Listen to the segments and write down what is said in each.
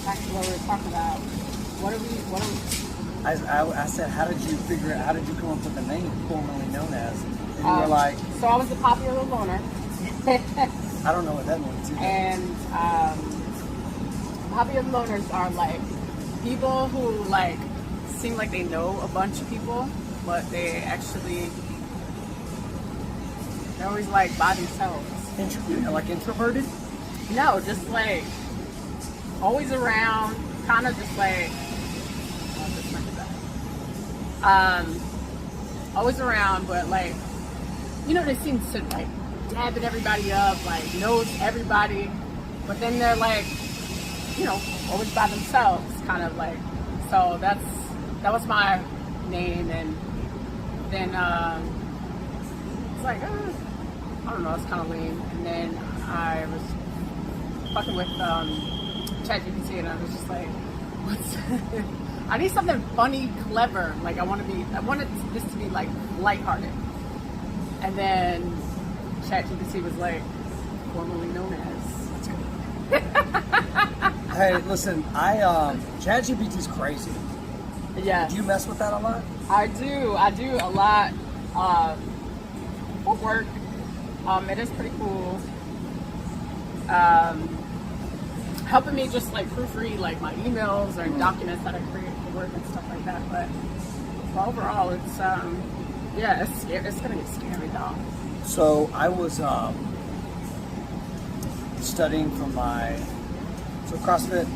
back to what we were talking about. What are we? I said, how did you figure out? How did you come up with the name formerly known as? And you were like, so I was the popular loner. I don't know what that means either. And popular loners are like people who like seem like they know a bunch of people, but they're always like by themselves. Like introverted? No, just like always around, kind of just like always around, but like, you know, they seem to like dabbing everybody up, like knows everybody, but then they're like, you know, always by themselves, kind of like. So that was my name, and then it's like, I don't know, it's kind of lame. And then I was fucking with ChatGPT, and I was just like, I need something funny, clever. Like I wanted this to be like lighthearted. And then ChatGPT was like, formerly known as. Hey, listen, ChatGPT's crazy. Yeah. Do you mess with that a lot? I do a lot for work. It is pretty cool. Helping me just like proofread like my emails or documents that I create for work and stuff like that. But overall, it's it's scary. It's gonna get scary though. So I was studying for so CrossFit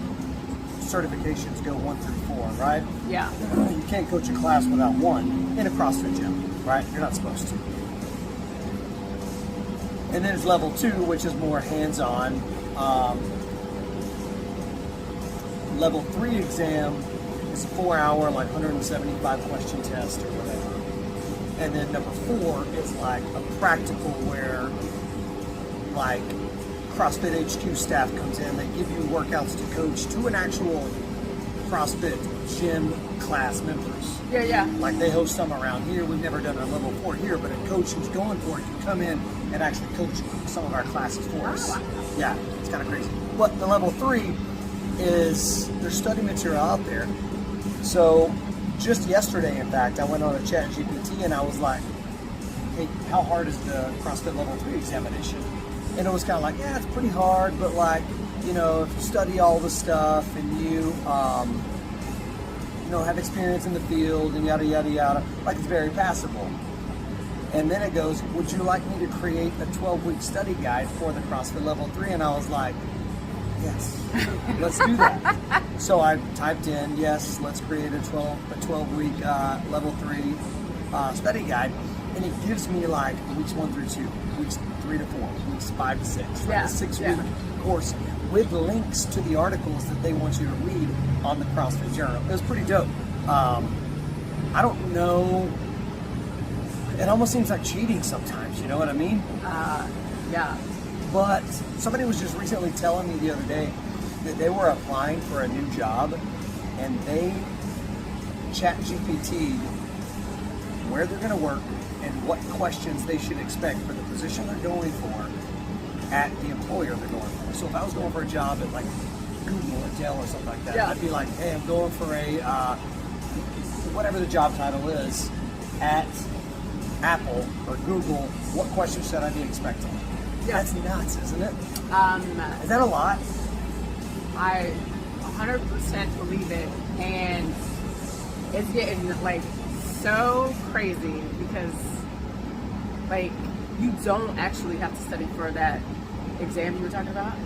certifications go 1 through 4, right? Yeah. You can't coach a class without 1 in a CrossFit gym, right? You're not supposed to. And then there's level 2, which is more hands-on. Level 3 exam is a 4-hour, like 175 question test or whatever. And then number 4 is like a practical where like CrossFit HQ staff comes in, they give you workouts to coach to an actual CrossFit gym class members. Yeah. Like they host some around here. We've never done a level 4 here, but a coach who's going for it can come in and actually coach some of our classes for us. Yeah, it's kind of crazy. But the level 3 is there's study material out there. So just yesterday, in fact, I went on a ChatGPT and I was like, hey, how hard is the CrossFit level 3 examination? And it was kind of like, yeah, it's pretty hard, but like, you know, if you study all the stuff and you, have experience in the field and yada, yada, yada, like it's very passable. And then it goes, would you like me to create a 12-week study guide for the CrossFit level 3? And I was like, yes, let's do that. So I typed in, yes, let's create a 12-week level 3 study guide. And it gives me like weeks 1 through 2, weeks 3 to 4, weeks 5 to 6, like a 6-week course with links to the articles that they want you to read on the CrossFit Journal. It was pretty dope. I don't know. It almost seems like cheating sometimes, you know what I mean? Yeah. But somebody was just recently telling me the other day that they were applying for a new job and they ChatGPT'd where they're going to work and what questions they should expect for the position they're going for at the employer they're going for. So if I was going for a job at like Google or Dell or something like that, I'd be like, hey, I'm going for a, whatever the job title is, at Apple or Google, what questions should I be expecting? Yeah. That's nuts, isn't it? Is that a lot? I 100% believe it, and it's getting like so crazy because like you don't actually have to study for that exam you were talking about.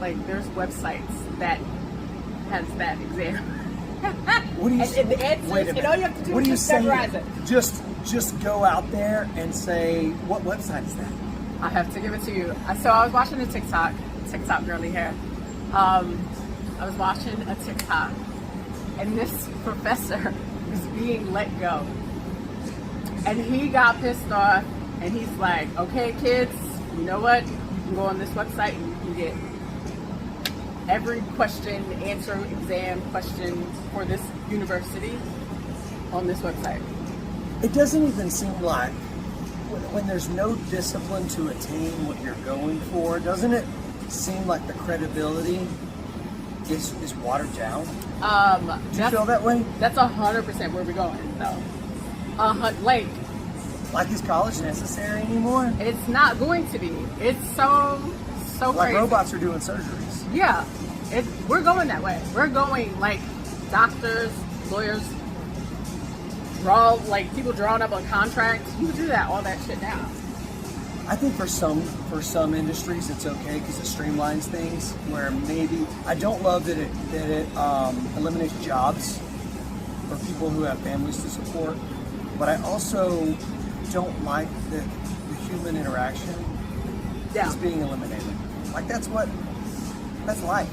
Like there's websites that has that exam. What do you say? Wait a minute. All you have to do is just memorize it. Just go out there and say, what website is that? I have to give it to you. So I was watching a TikTok girly hair. I was watching a TikTok, and this professor was being let go, and he got pissed off, and he's like, "Okay, kids, you know what? You can go on this website and you can get every question, answer, exam question for this university on this website." It doesn't even seem like when there's no discipline to attain what you're going for, doesn't it seem like the credibility is watered down. Do you That's, feel that way? that's 100% where we're going, though. Like is college necessary anymore? It's not going to be. It's so Like crazy. robots are doing surgeries. Yeah, we're going that way. We're going like doctors, lawyers, people drawing up a contract. You do that, all that shit now. I think for some industries it's okay because it streamlines things. Where maybe I don't love that it eliminates jobs for people who have families to support, but I also don't like the human interaction Yeah. is being eliminated. Like that's life,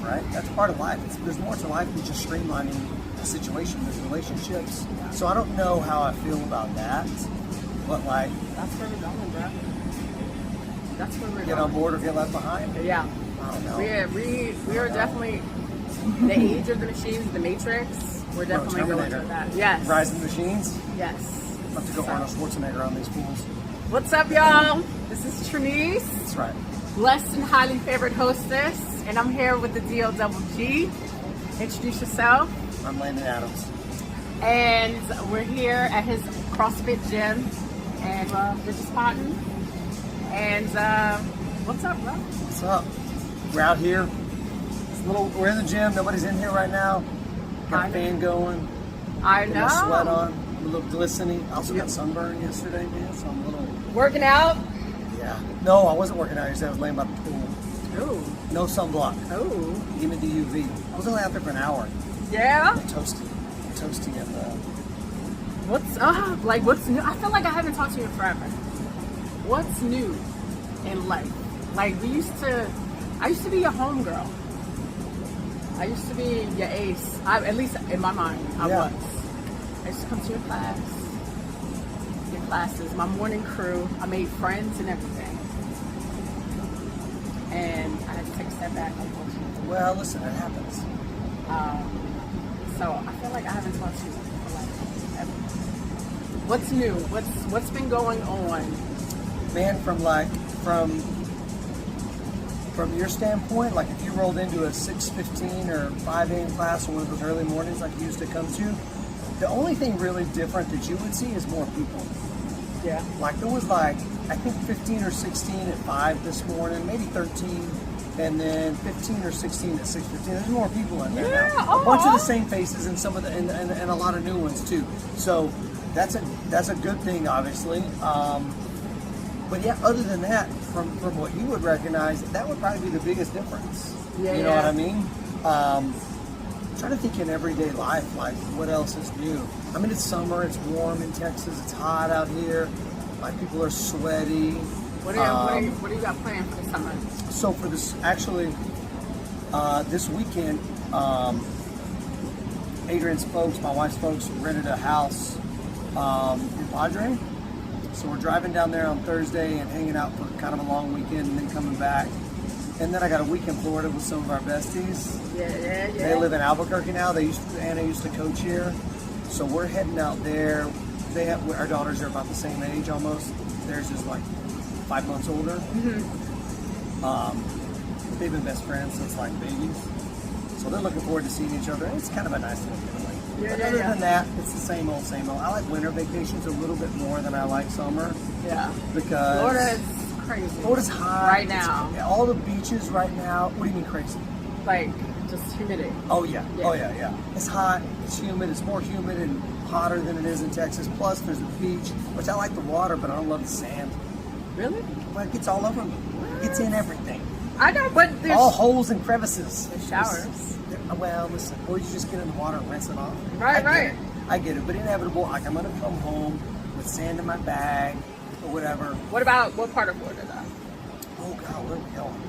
right? That's part of life. There's more to life than just streamlining a situation. There's relationships. So I don't know how I feel about that, but like That's where we're going, bro. That's where we're get going. on board or get left behind. Yeah. I don't know. We are definitely the age of the machines, the Matrix. We're definitely going Terminator. to that. Yes. Rise of the Machines. Yes. I'll have to go Arnold Schwarzenegger on these fools. What's up, y'all? This is Trinice, That's right. blessed and highly favored hostess, and I'm here with the DOGG. Introduce yourself. I'm Landon Adams. And we're here at his CrossFit gym, and we're just potting. And what's up, bro? What's up? We're out here. We're in the gym. Nobody's in here right now. Got a fan going. I Got know. a sweat on. A little glistening. I also got sunburn yesterday, man. So I'm a little. Working out. Yeah. No, I wasn't working out yesterday. I was laying by the pool. Ooh. No sunblock. Ooh. Give me the UV. I was only out there for an hour. Yeah. Toasty. Toasty at the. What's new? I feel like I haven't talked to you in forever. What's new in life? Like I used to be your homegirl. I used to be your ace. At least in my mind, I Yeah. was. I used to come to your classes, my morning crew. I made friends and everything. And I had to take a step back, unfortunately. Well, listen, it happens. So I feel like I haven't talked to you for like ever. What's new? What's been going on? Man, from your standpoint, like if you rolled into a 6:15 or 5 a.m. class or one of those early mornings like you used to come to, the only thing really different that you would see is more people. Yeah. Like there was I think 15 or 16 at 5 this morning, maybe 13, and then 15 or 16 at 6:15. There's more people in there Yeah, now. A bunch of aw. the same faces and some of and a lot of new ones too. So that's a good thing, obviously. But yeah, other than that, from what you would recognize, that would probably be the biggest difference. Yeah, you know yeah. what I mean? Trying to think in everyday life, like what else is new. I mean, it's summer, it's warm in Texas, it's hot out here. Like people are sweaty. What do you got planned for the summer? So for this, actually, this weekend, Adrian's folks, my wife's folks, rented a house in Padre. So we're driving down there on Thursday and hanging out for kind of a long weekend and then coming back. And then I got a week in Florida with some of our besties. Yeah. They live in Albuquerque now. Anna used to coach here. So we're heading out there. Our daughters are about the same age almost. Theirs is like 5 months older. They've been best friends since like babies. So they're looking forward to seeing each other. It's kind of a nice little getaway. But other than that, it's the same old, same old. I like winter vacations a little bit more than I like summer. Yeah. Because Florida is crazy. Florida's hot. Right now. All the beaches right now. What do you mean crazy? Like just humidity. Oh yeah. Yeah. Oh yeah. It's hot. It's humid. It's more humid and hotter than it is in Texas. Plus, there's a beach, which I like the water, but I don't love the sand. Really? But it gets all over me. It gets in everything. I know, but there's All holes and crevices. There's showers. Well, listen. Or you just get in the water and rinse it off. Right. I get it, but inevitable. Like I'm gonna come home with sand in my bag or whatever. What part of Florida though? Oh God, where are we going?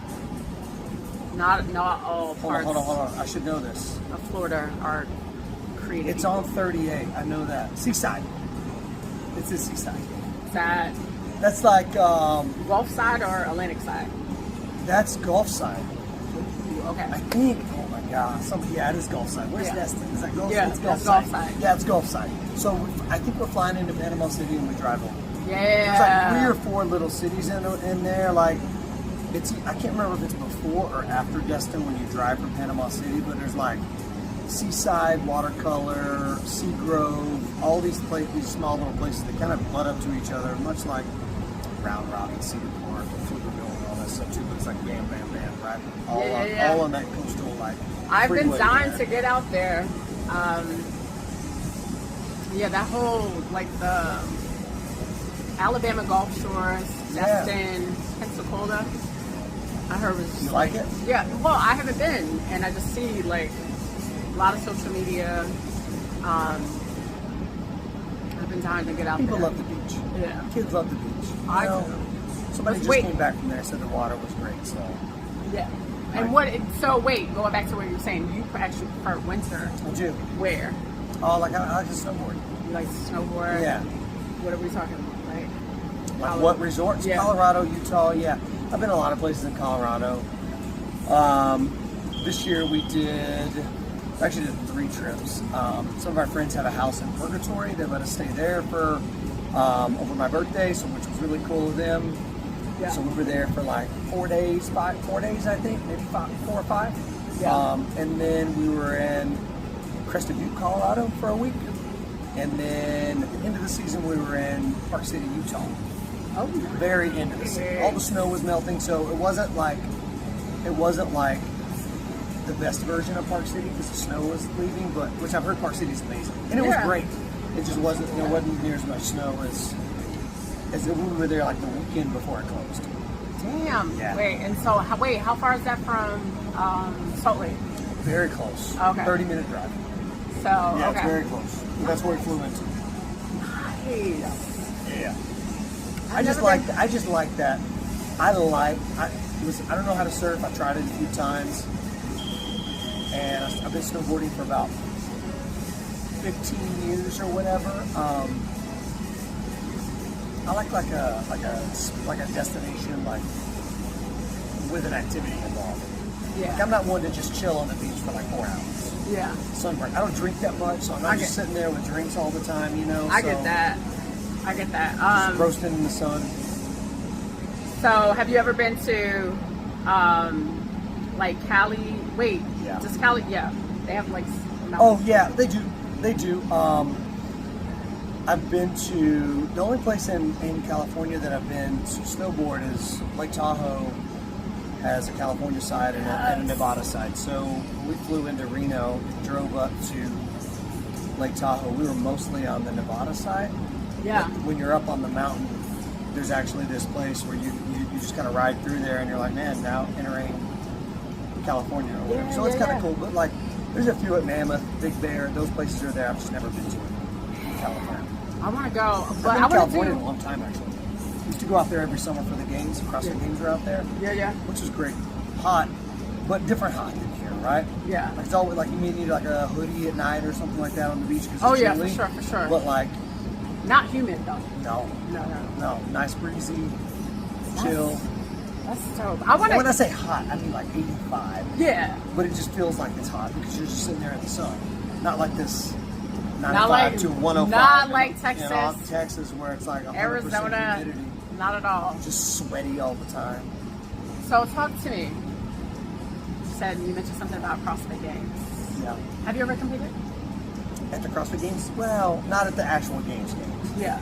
Not all parts Hold on. I should know this. of Florida are created. It's on 38. I know that. Seaside. It's a seaside. That That's like Gulf side or Atlantic side? that's Gulf side. Okay. I think. Oh my God. It is Gulf side. Where's Yeah. Destin? Is that Gulf? Yeah, It's Gulf that's side. Gulf side. Yeah, it's Gulf side. So I think we're flying into Panama City and we drive over. Yeah. There's like 3 or 4 little cities in there. Like I can't remember if it's before or after Destin when you drive from Panama City, but there's like Seaside, Watercolor, Seagrove, all these small little places that kind of butt up to each other, much like Round Robbie, Cedar Park, Pflugerville, and all that stuff too. But it's like bam, bam, bam, right? All on that coastal like. I've been freeway dying there. to get out there. Yeah, that whole like the Alabama Gulf Shores, Destin, Pensacola. I heard was You like it? Yeah, well, I haven't been, and I just see like a lot of social media. I've been dying to get out People there. love the beach. Yeah. Kids love the beach. I You know, do. somebody just Wait. came back from there and said the water was great. So Yeah. And so wait, going back to what you were saying, you actually prefer winter. I do. Where? Oh, like I like to snowboard. You like to snowboard? Yeah. What are we talking about? Like what resorts? Yeah. Colorado, Utah. Yeah, I've been a lot of places in Colorado. This year we actually did 3 trips. Some of our friends have a house in Purgatory. They let us stay there for over my birthday, so which was really cool of them. Yeah. So we were there for like 4 days, 4 days I think, maybe 4 or 5. Yeah. And then we were in Crested Butte, Colorado for a week. And then at the end of the season we were in Park City, Utah. Oh, Very end of the season. All the snow was melting, so it wasn't like the best version of Park City because the snow was leaving, but which I've heard Park City is amazing. And it was great. It just wasn't there wasn't near as much snow as if we were there like the weekend before it closed. damn. Yeah. Wait, and so how far is that from Salt Lake? Very close. Okay. 30-minute drive. So Yeah, okay. it's very close. That's where we flew into. Nice. Yeah. I've I just never like that. I don't know how to surf. I tried it a few times, and I've been snowboarding for about 15 years or whatever. I like a destination like with an activity involved. Like Yeah. I'm not one to just chill on the beach for like 4 hours. Yeah. Sunburn. I don't drink that much, so I'm not just sitting there with drinks all the time. You know. I get that. Just roasting in the sun. So have you ever been to like Cali? Wait. Yeah. Does Cali? Yeah. They have like. Oh yeah, they do. They do. I've been to the only place in California that I've been to snowboard is Lake Tahoe. Has a California side and a Nevada side. So when we flew into Reno, drove up to Lake Tahoe. We were mostly on the Nevada side. Yeah. But when you're up on the mountain, there's actually this place where you just kind of ride through there, and you're like, man, now entering California or whatever. So it's kind of cool. But like, there's a few at Mammoth, Big Bear. Those places are there. I've just never been to in California. I want to go, but I've been I to want California to in a do. long time actually. Used to go out there every summer for the games. CrossFit games are out there, Yeah. which is great. Hot, but different hot than here, right? Yeah. Like it's always like you may need like a hoodie at night or something like that on the beach because Oh it's yeah, chilly. for sure. But like, Not humid though. no, No. nice breezy, chill. That's dope. I want And when I to. say hot, I mean like 85. Yeah. But it just feels like it's hot because you're just sitting there in the sun. Not like this 95 Not like to 105. Not like You Texas, know, Texas where it's like 100% Arizona. humidity. Not at all. Just sweaty all the time. So talk to me. You mentioned something about CrossFit games. Yeah. Have you ever competed? At the CrossFit games? Well, not at the actual games. Yeah.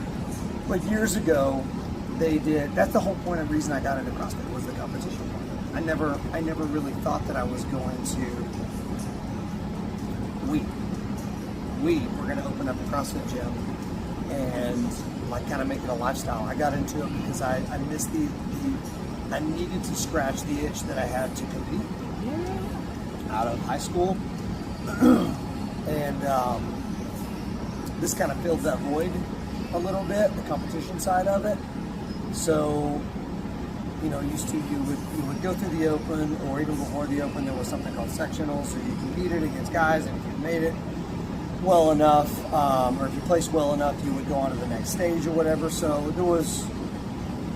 But years ago, they did. That's the whole point and reason I got into CrossFit was the competition part. I never really thought that I was going to. We were going to open up a CrossFit gym and like kind of make it a lifestyle. I got into it because I missed I needed to scratch the itch that I had to compete out of high school, and this kind of filled that void a little bit, the competition side of it. So, you know, you would go through the open, or even before the open, there was something called sectionals, so you competed against guys, and if you made it well enough, or if you placed well enough, you would go on to the next stage or whatever. So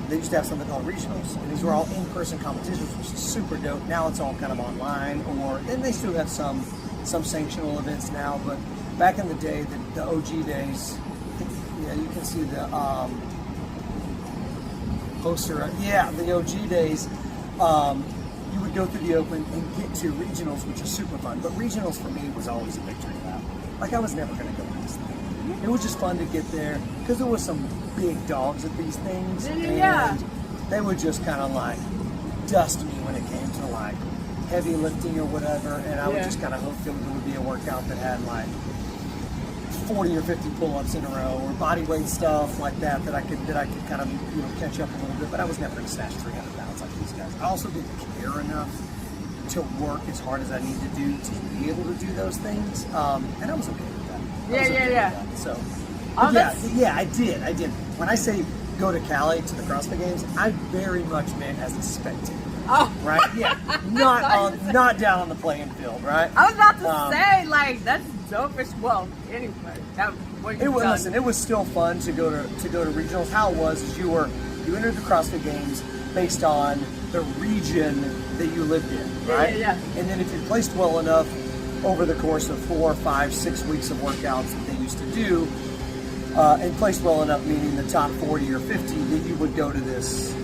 they used to have something called regionals, and these were all in-person competitions, which is super dope. Now it's all kind of online, and they still have some sanctional events now, but back in the day, the OG days, yeah, you can see the poster. Yeah, the OG days, you would go through the open and get to regionals, which is super fun. But regionals for me was always a victory lap. Like I was never going to go in this thing. It was just fun to get there because there was some big dogs at these things, and they would just kind of like dust me when it came to like heavy lifting or whatever, and I would just kind of hope there would be a workout that had like 40 or 50 pull-ups in a row or body weight stuff like that that I could kind of catch up a little bit. But I was never going to snatch 300 pounds like these guys. I also didn't care enough to work as hard as I need to do to be able to do those things, and I was okay with that. Yeah. So, Oh, I did. When I say go to Cali to the CrossFit Games, I very much meant as a spectator. Oh, right, yeah, not down on the playing field, right? I was about to say, like, that's dope-ish. Well, anyway, Listen, it was still fun to go to regionals. How it was is you entered the CrossFit Games based on the region that you lived in, right? Yeah. And then if you placed well enough over the course of 4, 5, 6 weeks of workouts that they used to do, and placed well enough, meaning the top 40 or 50, that you would go to this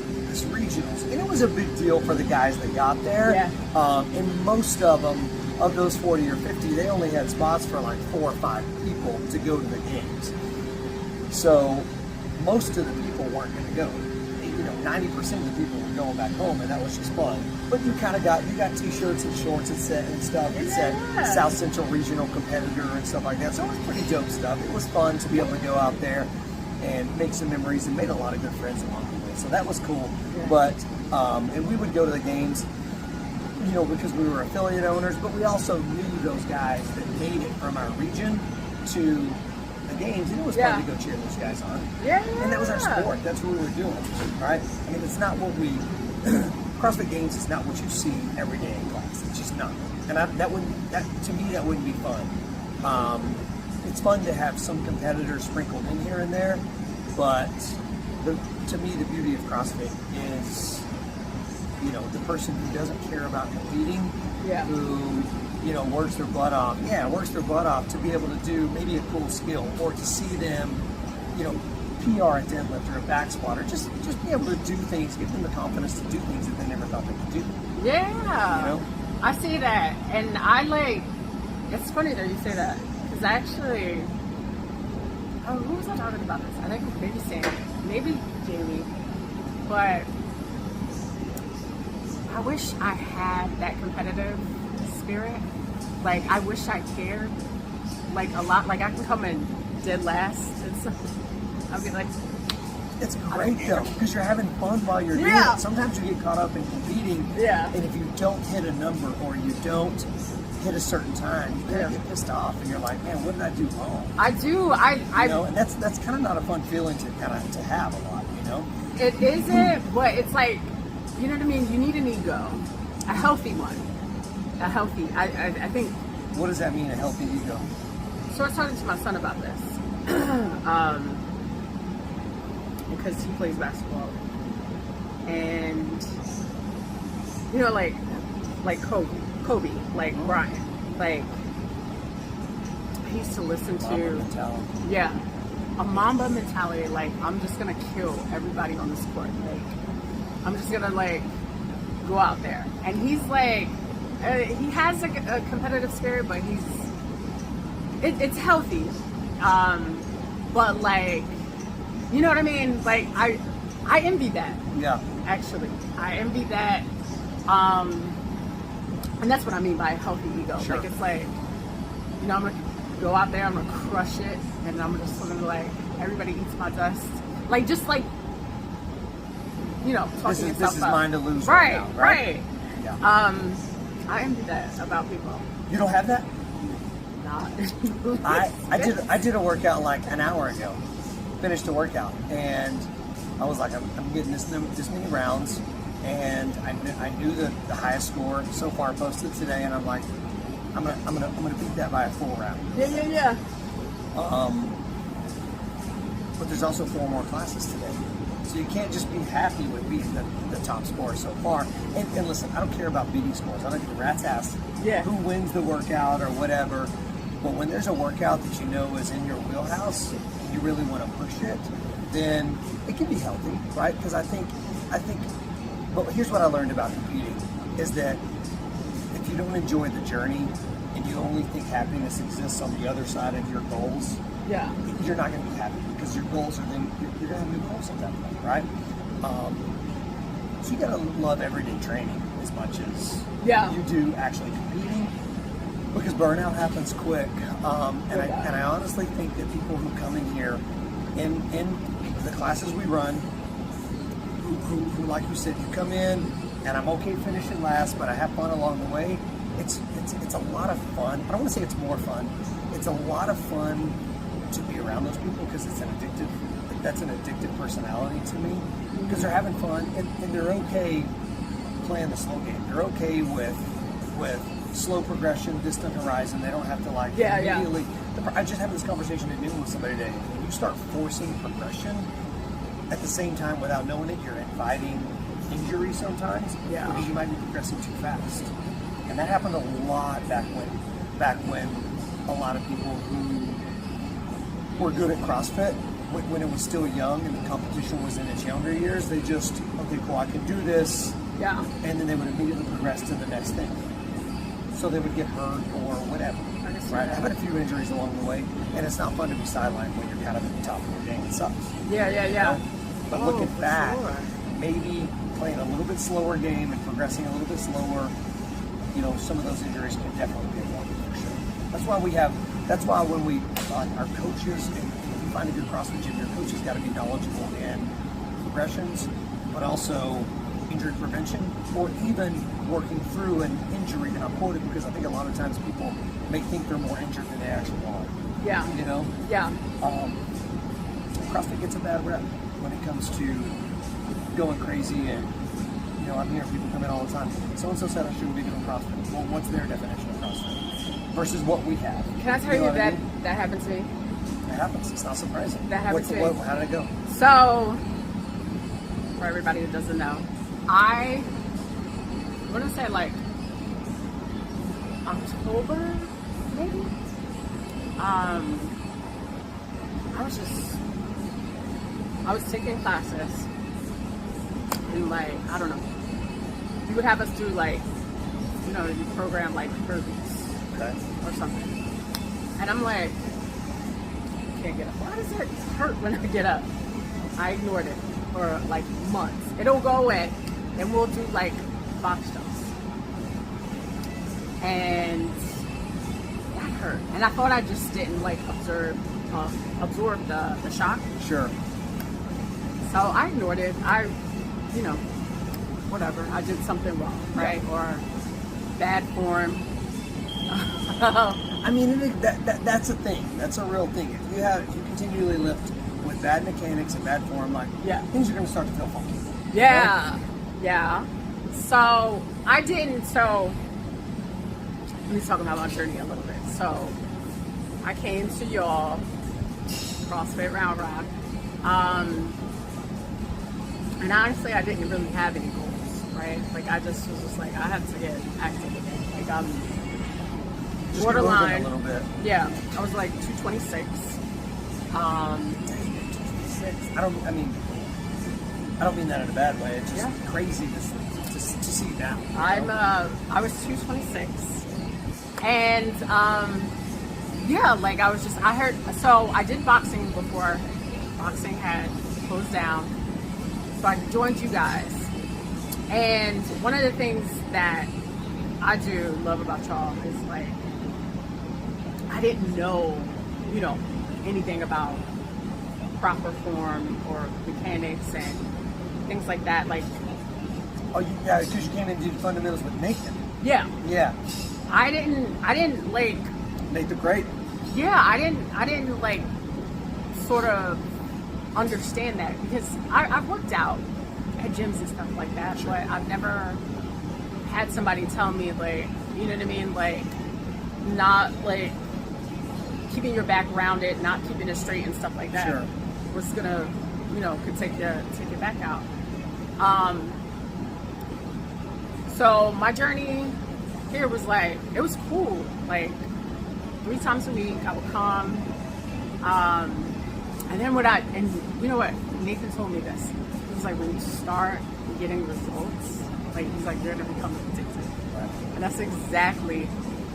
regionals. And it was a big deal for the guys that got there. Yeah. And most of them, of those 40 or 50, they only had spots for like 4 or 5 people to go to the games. So most of the people weren't going to go. 90% of the people were going back home, and that was just fun. But you got t-shirts and shorts and stuff that said South Central Regional Competitor and stuff like that. So it was pretty dope stuff. It was fun to be able to go out there and make some memories, and made a lot of good friends along the way. So that was cool. Yeah. But and we would go to the games, because we were affiliate owners, but we also knew those guys that made it from our region to the games, and it was fun to go cheer those guys on. Yeah. And that was our sport. That's what we were doing. All right. I mean, it's not what we CrossFit Games is not what you see every day in class. It's just not. And to me that wouldn't be fun. It's fun to have some competitors sprinkled in here and there, but to me the beauty of CrossFit is the person who doesn't care about competing, who works their butt off to be able to do maybe a cool skill, or to see them PR a deadlift or a back squat, or just be able to do things, give them the confidence to do things that they never thought they could do. Yeah. I see that, and it's funny that you say that, because actually, who was I talking about this? I think maybe Sam, maybe Jamie, but I wish I had that competitive spirit. Like, I wish I cared, a lot. Like, I can come in dead last and stuff. I'll be like, it's great though, because you're having fun while you're doing it. Sometimes you get caught up in competing, and if you don't hit a number, or you don't hit a certain time, you kind of get pissed off, and you're like, man, what did I do wrong? I do. And that's kind of not a fun feeling to have a lot. It isn't, but it's like, you know what I mean? You need an ego, a healthy one. A healthy, I think. What does that mean, a healthy ego? So I was talking to my son about this, because he plays basketball, and like Kobe, like Bryant, like he used to listen to, a Mamba mentality. Like, I'm just gonna kill everybody on this court. Like, I'm just gonna go out there, and he's like. He has a competitive spirit, but it's healthy. But you know what I mean? Like, I envy that. Yeah. Actually, I envy that. And that's what I mean by a healthy ego. Sure. Like, it's like, I'm gonna go out there, I'm gonna crush it, and I'm just gonna everybody eats my dust. Talking this is yourself up. mine to lose. Right. Yeah. I envy that about people. You don't have that? Not. I did a workout like an hour ago. Finished a workout, and I was like, I'm getting this many rounds, and I knew the highest score so far posted today, and I'm like, I'm gonna beat that by a full round. Yeah. But there's also 4 more classes today. So you can't just be happy with beating the top score so far. And listen, I don't care about beating scores. I don't give a rat's ass who wins the workout or whatever. But when there's a workout that you know is in your wheelhouse and you really want to push it, then it can be healthy, right? Because I think But here's what I learned about competing is that if you don't enjoy the journey and you only think happiness exists on the other side of your goals, Yeah. you're not going to be happy because your goals are then you're going to have new goals at that point, right? So you got to love everyday training as much as you do actually competing, because burnout happens quick. And I honestly think that people who come in here in the classes we run, who like you said, you come in and I'm okay finishing last, but I have fun along the way. It's a lot of fun. I don't want to say it's more fun. It's a lot of fun to be around those people because it's that's an addictive personality to me, because they're having fun and they're okay playing the slow game. They're okay with slow progression, distant horizon. They don't have to immediately. I just had this conversation at noon with somebody today. When you start forcing progression at the same time without knowing it, you're inviting injury sometimes because you might be progressing too fast. And that happened a lot back when a lot of people who were good at CrossFit, when it was still young and the competition was in its younger years, they just, okay, cool, I can do this. Yeah. And then they would immediately progress to the next thing. So they would get hurt or whatever. Right? I've had a few injuries along the way, and it's not fun to be sidelined when you're kind of at the top of your game. It sucks. Yeah. You know? But looking back, sure. maybe playing a little bit slower game and progressing a little bit slower, some of those injuries can definitely be avoided for sure. That's why when we, our coaches, if you find a good CrossFit gym, your coach has got to be knowledgeable in progressions, but also injury prevention, or even working through an injury. And I'm quoted because I think a lot of times people may think they're more injured than they actually are. Yeah. Yeah. CrossFit gets a bad rep when it comes to going crazy, and I'm hearing people come in all the time. So-and-so said I shouldn't be doing CrossFit. Well, what's their definition of CrossFit versus what we have? Can I tell you that that happened to me? It happens. It's not surprising. That happened to me. How did it go? So, for everybody who doesn't know, I want to say like October, maybe. I was taking classes, and I don't know. You would have us do you program like burpees or something, and I'm like, can't get up. Why does it hurt when I get up? I ignored it for months. It'll go away, and we'll do box jumps, and that hurt. And I thought I just didn't absorb the shock. Sure. So I ignored it. Whatever. I did something wrong, right? Or bad form. I mean, that's a thing. That's a real thing. If you continually lift with bad mechanics and bad form, things are going to start to feel funky. Yeah. Right? Yeah. So I didn't. So let me talk about my journey a little bit. So I came to y'all, CrossFit Round Rock, and honestly, I didn't really have any goals, right? I just was I have to get active again. I'm just borderline. A little bit. Yeah, I was 226. 226. I don't mean that in a bad way. It's just crazy to see that. I was 226, and I heard. So I did boxing before boxing had closed down. So I joined you guys, and one of the things that I do love about y'all is I didn't know, anything about proper form or mechanics and things like that. Oh, yeah, because you came in and did fundamentals with Nathan. Yeah. Yeah. I didn't Nate the Great. Yeah, I didn't sort of understand that, because I've worked out at gyms and stuff like that, Sure. but I've never had somebody tell me you know what I mean, not keeping your back rounded, not keeping it straight and stuff like that. Sure. Was gonna could take your back out. So my journey here was it was cool. 3 times a week I would come. And then you know what? Nathan told me this. It was when you start, wasn't getting results, like he's like, you're gonna become addicted. Right. And that's exactly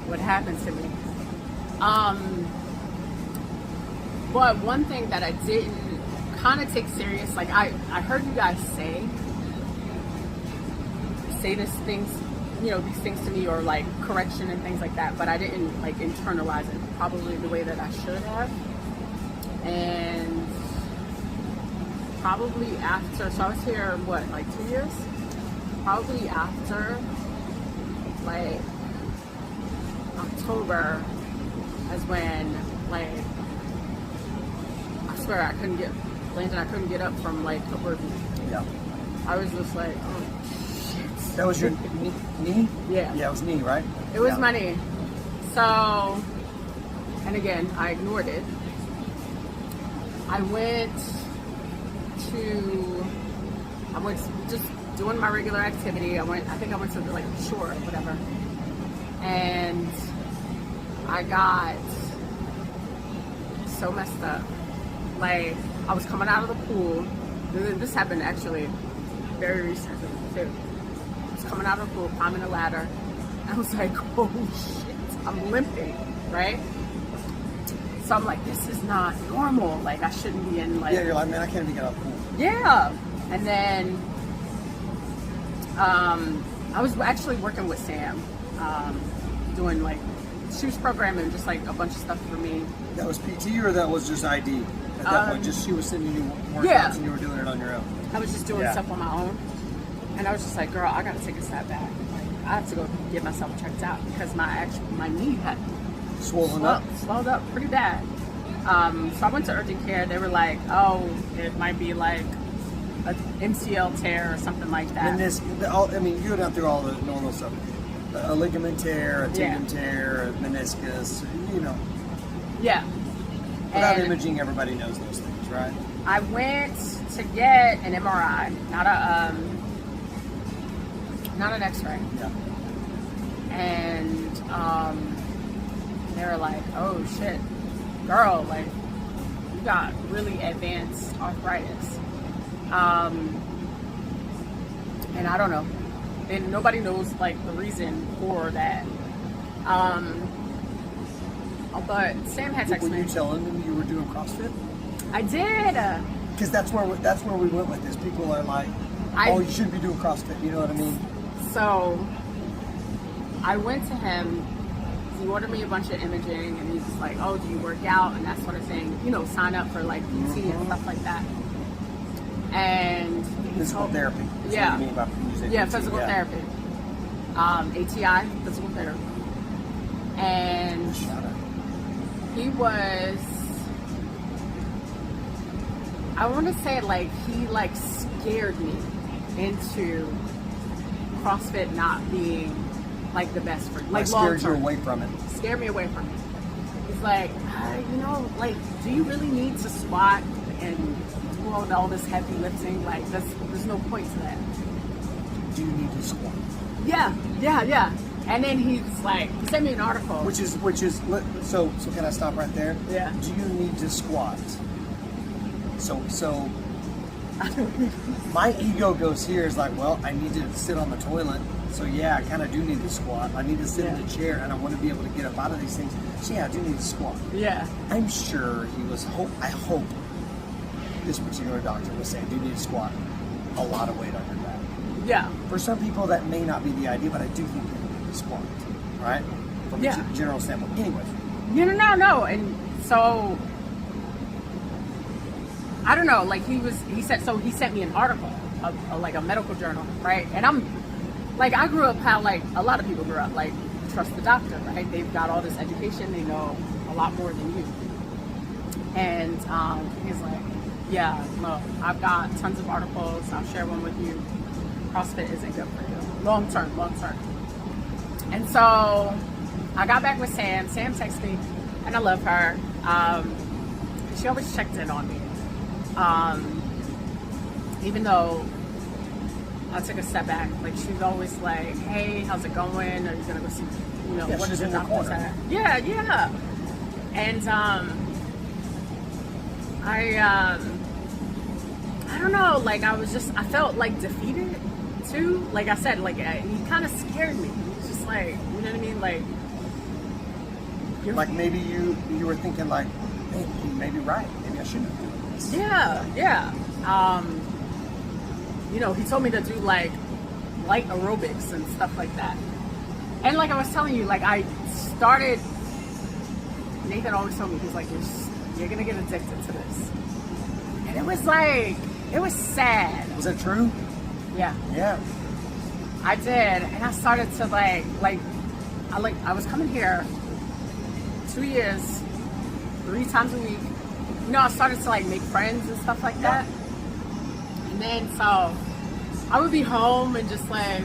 what happened to me. But one thing that I didn't kind of take serious, like I heard you guys say this things, you know, these things to me, or like correction and things like that, but I didn't like internalize it probably the way that I should have. And probably after, so I was here, what, like 2 years? Probably after, like, October is when, like, I swear I couldn't get up from, like, a burpee. Yeah. I was just like, oh, shit. That was your knee? Yeah. Yeah, it was knee, right? It was Yeah. my knee. So, and again, I ignored it. I was just doing my regular activity. I think I went to like shore or whatever. And I got so messed up. Like, I was coming out of the pool. This happened actually very recently too. I was coming out of the pool, climbing a ladder. I was like, oh shit, I'm limping, right? So I'm like, this is not normal. Like, I shouldn't be in, like... Yeah, you're like, man, I can't even get out of the pool. Yeah. And then I was actually working with Sam, doing, like, she was programming just, like, a bunch of stuff for me. That was PT or that was just ID? At that point, just she was sending you workouts yeah. and you were doing it on your own? I was just doing stuff on my own. And I was just like, girl, I got to take a step back. Like, I have to go get myself checked out because my knee had... Swollen up pretty bad. So I went to urgent care. They were like, oh, it might be like an MCL tear or something like that. I mean, you go down through all the normal stuff. A ligament tear, a tendon tear, a meniscus, you know. Yeah. Without imaging, everybody knows those things, right? I went to get an MRI, not an X-ray. Yeah. And they were like, oh shit, girl, like, you got really advanced arthritis. And I don't know. And nobody knows, like, the reason for that. But Sam had texted me. Were you telling them you were doing CrossFit? I did. Because that's where we went with this. People are like, oh, you shouldn't be doing CrossFit. You know what I mean? So I went to him. He ordered me a bunch of imaging, and he's like, oh, do you work out and that sort of thing, you know, sign up for like PT and stuff like that. And physical therapy. That's yeah, what you mean by yeah, physical therapy. ATI, physical therapy. And he was, I want to say, like, he like scared me into CrossFit not being like the best for, like, long term. Scared you away from it. Scared me away from it. It's like, you know, like, do you really need to squat and do all this heavy lifting? Like, there's no point to that. Do you need to squat? Yeah. And then he's like, he sent me an article. Which is so can I stop right there? Yeah. Do you need to squat? So my ego goes here is like, well, I need to sit on the toilet. So yeah, I kind of do need to squat. I need to sit in a chair, and I want to be able to get up out of these things. So yeah, I do need to squat. Yeah. I'm sure he was. I hope this particular doctor was saying, you need to squat a lot of weight on your back. Yeah. For some people, that may not be the idea, but I do think you need to squat, right? From a general standpoint. Anyway. No. And so, I don't know. Like, he sent me an article, like a medical journal, right? And I'm. Like, I grew up how, like, a lot of people grew up, like, trust the doctor, right? They've got all this education. They know a lot more than you. And he's like, yeah, look, I've got tons of articles. I'll share one with you. CrossFit isn't good for you. Long term. And so I got back with Sam. Sam texted me, and I love her. She always checked in on me. Even though I took a step back. Like, she's always like, hey, how's it going? Are you going to go see, you know, what is the doctor say? Yeah. And I don't know, like, I felt like defeated too. Like I said, like he kind of scared me. He was just like, you know what I mean? Like maybe you were thinking like, hey, he may be right. Maybe I shouldn't be doing this. Yeah. You know, he told me to do like light aerobics and stuff like that. And like I was telling you, like I started. Nathan always told me, he's like, you're gonna get addicted to this. And it was like, it was sad. Was that true? Yeah. Yeah. I did, and I started to I was coming here 2 years, 3 times a week. You know, I started to like make friends and stuff like that. And then so I would be home and just like,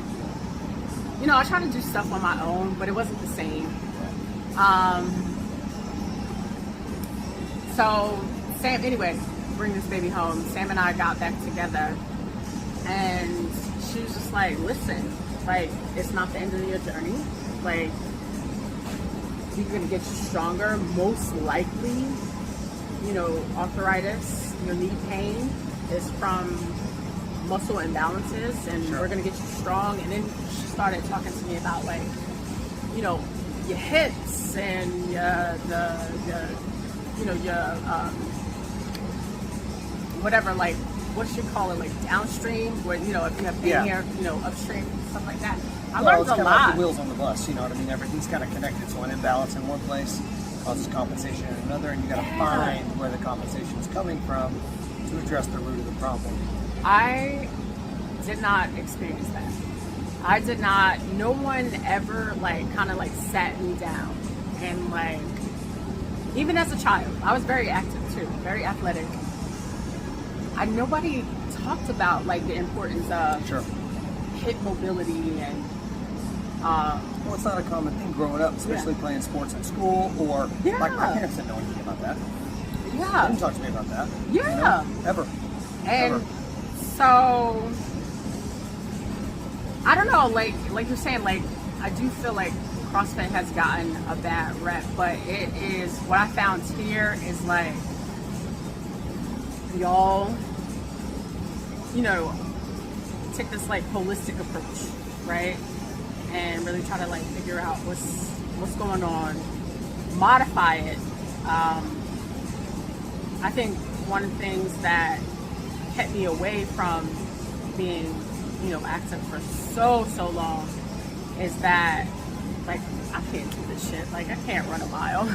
you know, I tried to do stuff on my own, but it wasn't the same. So Sam, anyway, bring this baby home. Sam and I got back together, and she was just like, listen, like, it's not the end of your journey. Like, you're gonna get you stronger. Most likely, you know, arthritis, your knee pain is from muscle imbalances, and we're gonna get you strong. And then she started talking to me about like, you know, your hips and whatever, like, what you call it, like downstream, where, you know, if you have pain here, you know, upstream, stuff like that. I learned a lot. Like the wheels on the bus, you know what I mean? Everything's kind of connected, so an imbalance in one place causes compensation in another, and you got to find where the compensation is coming from to address the root of the problem. I did not experience that. I did not. No one ever like kind of like sat me down and like, even as a child, I was very active too, very athletic. Nobody talked about like the importance of hip mobility and. Well, it's not a common thing growing up, especially playing sports in school, or like my parents didn't know anything about that. Yeah. They didn't talk to me about that. Yeah. You know? Ever. And so, I don't know, like you're saying, like, I do feel like CrossFit has gotten a bad rep, but it is, what I found here is like, y'all, you know, take this like holistic approach, right? And really try to like figure out what's going on, modify it. I think one of the things that kept me away from being, you know, active for so long is that, like, I can't do this shit. Like, I can't run a mile.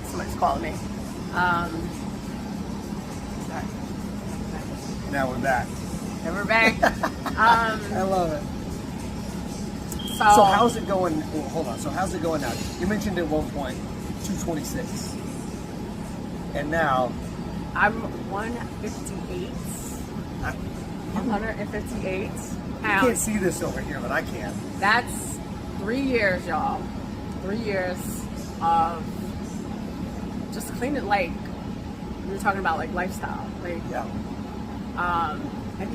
Somebody's calling me. Sorry. Now we're back. And we're back. I love it. So how's it going? Well, hold on. So how's it going now? You mentioned at one point 226, and now I'm 158. 158 pounds. You can't see this over here, but I can. That's 3 years, y'all. 3 years of just cleaning, like we were talking about, like lifestyle. Like,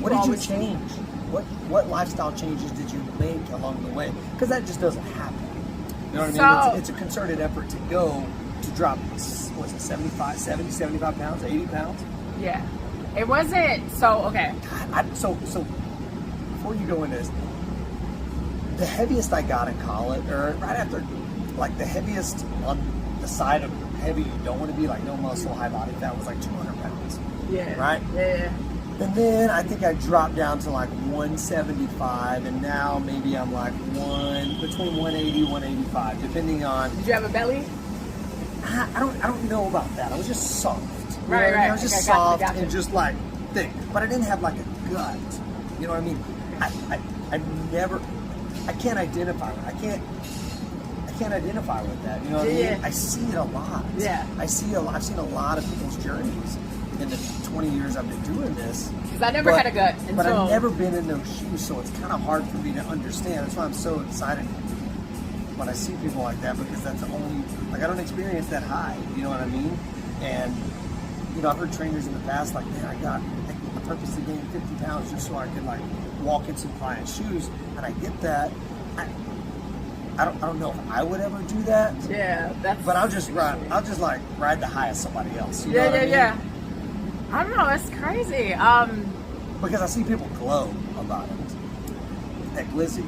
what did you change? What lifestyle changes did you make along the way? Because that just doesn't happen. You know what I mean? It's a concerted effort to drop, what was it, 75 pounds, 80 pounds? Yeah. It wasn't, so, okay. So before you go into this, the heaviest I got in college, or right after, like the heaviest on the side of heavy you don't want to be, like no muscle, high body fat, was like 200 pounds. Yeah. Right? Yeah. And then I think I dropped down to like 175, and now maybe I'm like between 180, 185, depending on. Did you have a belly? I don't know about that. I was just soft. Right. I was just soft and just like thick, but I didn't have like a gut. You know what I mean? I can't identify with it. I can't identify with that. You know what I mean? I see it a lot. Yeah. I've seen a lot of people's journeys in the 20 years I've been doing this. Because I never had a gut. But I've never been in those shoes, so it's kind of hard for me to understand. That's why I'm so excited when I see people like that, because that's the only, like, I don't experience that high, you know what I mean? And, you know, I've heard trainers in the past, like, man, I purposely gained 50 pounds just so I could, like, walk in some client shoes, and I get that. I don't know if I would ever do that. Yeah, that's. But I'll just ride the high of somebody else. You know what I mean? Yeah. I don't know. It's crazy. Because I see people glow about it. Like Lizzie.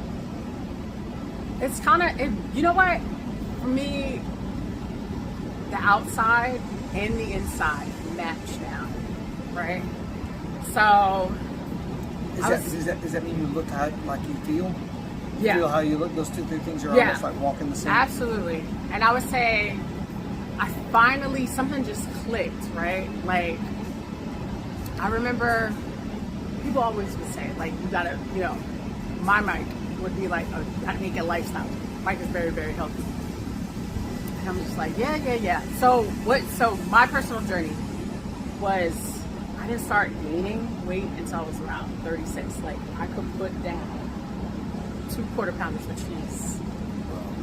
It's kind of, you know what? For me, the outside and the inside match now, right? So, Does that mean you look how like you feel? Yeah. Feel how you look? Those two things are Yeah. almost like walking the same. Absolutely. And I would say, I finally, something just clicked, right? Like, I remember people always would say, like, you gotta, you know, my Mike would be like, oh, you gotta make it a lifestyle. Mike is very, very healthy. And I'm just like, yeah. So my personal journey was, I didn't start gaining weight until I was around 36. Like, I could put down 2 quarter pounders of cheese,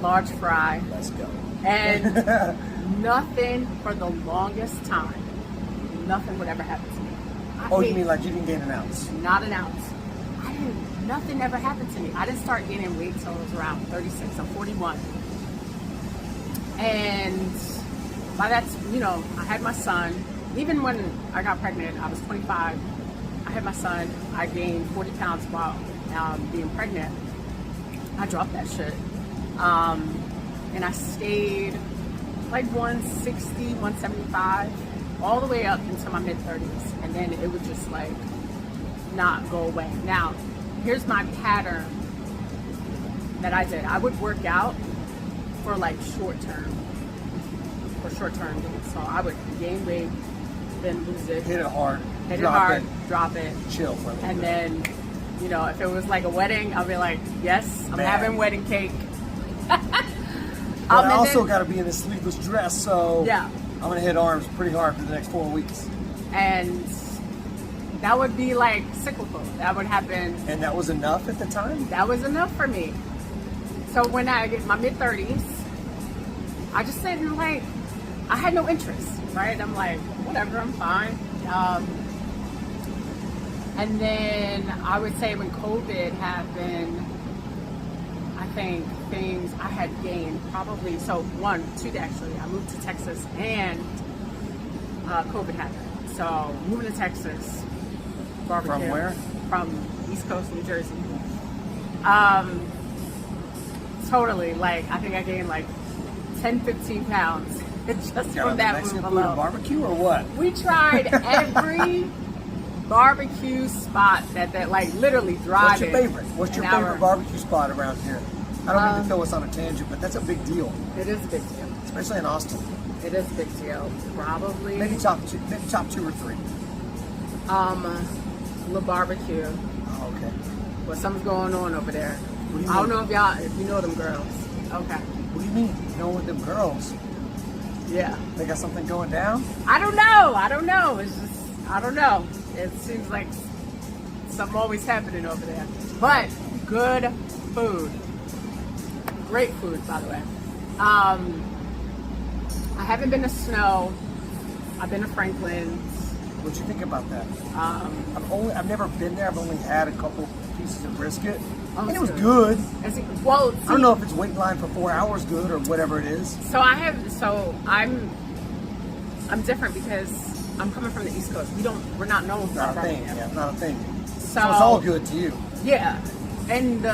large fry. Let's go. And nothing for the longest time, nothing would ever happen to me. You mean like you didn't gain an ounce? Not an ounce. Nothing ever happened to me. I didn't start gaining weight until I was around 36. I'm 41. And by that, you know, I had my son. Even when I got pregnant, I was 25. I had my son. I gained 40 pounds while being pregnant. I dropped that shit. And I stayed like 160, 175, all the way up into my mid-30s. And then it would just like not go away. Now, here's my pattern that I did. I would work out for like short-term gains. So I would gain weight, then lose it. Hit it hard. Drop it. Chill for a little And bit. then, you know, if it was like a wedding, I'll be like, yes, I'm having wedding cake. But I also got to be in a sleeveless dress, so yeah, I'm going to hit arms pretty hard for the next 4 weeks. And that would be like cyclical. That would happen. And that was enough at the time? That was enough for me. So when I get my mid-30s, I just said, like, I had no interest, right? I'm like, whatever, I'm fine. And then I would say when COVID happened, I think things I had gained probably, so 2 actually, I moved to Texas and COVID happened. So moving to Texas, barbecue. From where? From East Coast, New Jersey. Totally, like, I think I gained like 10, 15 pounds just from that Mexican move food alone. and barbecue or what? We tried every barbecue spot that like literally drive. What's your favorite? What's your favorite barbecue spot around here? I don't mean to throw us on a tangent, but that's a big deal. It is a big deal. Especially in Austin. It is a big deal. Probably. Maybe top 2 or 3. La Barbecue. Oh, okay. Well, something's going on over there. What do you mean? I don't know if you know them girls. Okay. What do you mean? You know with them girls? Yeah. They got something going down? I don't know. It's just, I don't know. It seems like something always happening over there. But good food. Great food, by the way. I haven't been to Snow. I've been to Franklin's. What'd you think about that? I've never been there. I've only had a couple pieces of brisket. And it was good. Well, see, I don't know if it's wait in line for 4 hours good or whatever it is. I'm different because I'm coming from the East Coast. We're not known for Not a barbecue. thing. Yeah, not a thing. So it's all good to you. Yeah, and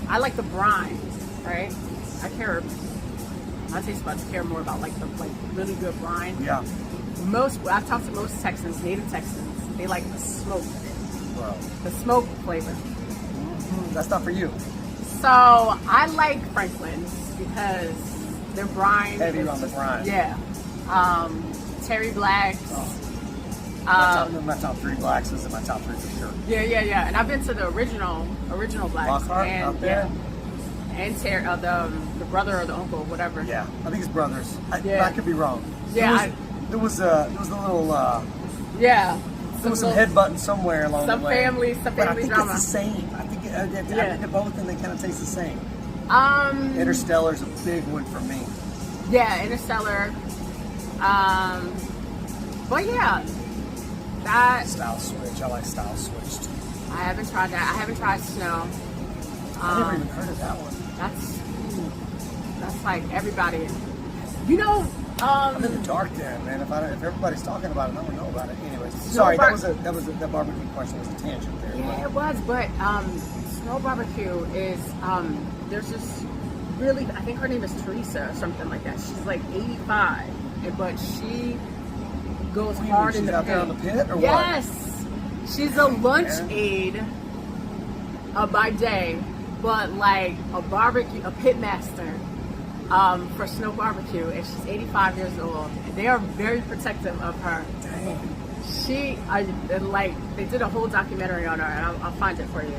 I like the brine, right? My taste buds care more about like the really good brine. Yeah. I've talked to most Texans, native Texans, they like the smoke, Bro. the smoke flavor. That's not for you. So I like Franklin's because their brine Heavy is on the brine. Yeah. Terry Blacks. My top 3 blacks is in my top 3 for sure. Yeah. And I've been to the original Blacks. Lockhart and, out there? Yeah. And Terry, the brother or the uncle, whatever. Yeah, I think it's brothers. Yeah. I could be wrong. Yeah. There was a little. Yeah. There was some headbutting somewhere along the way. Some family But I think drama. it's the same. I think I've been to both and they kind of taste the same. Interstellar's a big one for me. Yeah, Interstellar. But yeah, that Style Switch. I like Style Switch too. I haven't tried that. I haven't tried Snow. I never even heard of that one. That's like everybody. You know, I'm in the dark then, man. If everybody's talking about it, I don't know about it. Anyways, sorry, that barbecue question was a tangent there. Yeah, it was, but snow barbecue is there's this really, I think her name is Teresa or something like that. She's like 85, but she goes hard in the pit. She's out there on the pit, or yes, what? She's a lunch aide by day, but like a barbecue, a pit master for snow barbecue, and she's 85 years old. They are very protective of her. Dang. They did a whole documentary on her, and I'll find it for you.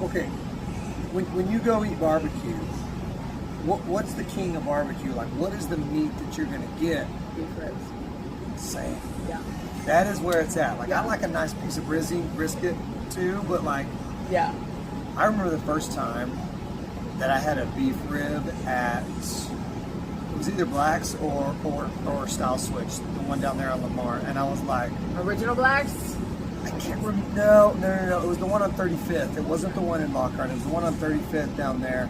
Okay, when you go eat barbecue, what's the king of barbecue? Like, what is the meat that you're gonna get? Beef ribs. Same. Yeah. That is where it's at. Like, yeah. I like a nice piece of brisket too, but like, yeah. I remember the first time that I had a beef rib at, it was either Black's or Style Switch, the one down there on Lamar, and I was like, Original Black's? I can't remember. No. It was the one on 35th. It wasn't the one in Lockhart. It was the one on 35th down there.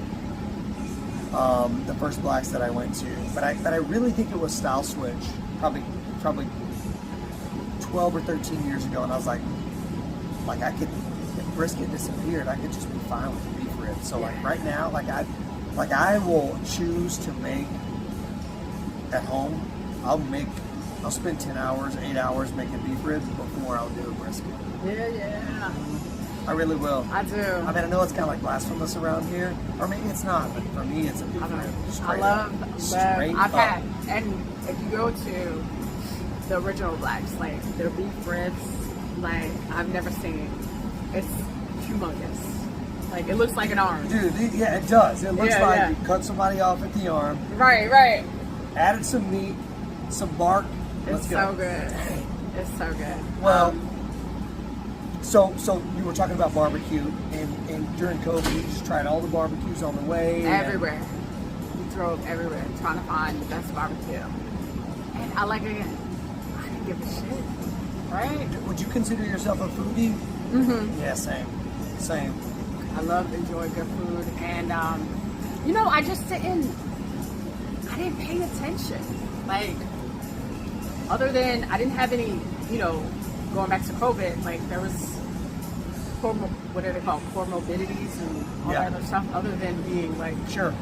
The first Black's that I went to, but I really think it was Style Switch, probably 12 or 13 years ago, and I was like I could, if brisket disappeared, I could just be fine with the beef ribs. So like right now, I will choose to make at home. I'll spend 10 hours, 8 hours making beef ribs before I'll do a brisket. Yeah. I really will. I do. I mean, I know it's kind of like blasphemous around here, or maybe it's not, but for me, it's a beef rib. I've had, and if you go to the Original Black's, like their beef ribs, like I've never seen. It's humongous. Like it looks like an arm. Dude, yeah, it does. It looks like you cut somebody off at the arm. Right. Added some meat, some bark. Let's It's go. so good. It's so good. Well, so you were talking about barbecue, and during COVID, you just tried all the barbecues on the way. Everywhere. We drove everywhere trying to find the best barbecue. And I didn't give a shit. Right? Would you consider yourself a foodie? Mm-hmm. Yeah, same. I love to enjoy good food, and I didn't pay attention. Like, other than I didn't have any, going back to COVID, like there was what are they called, comorbidities and all that other stuff. Other than being like sure,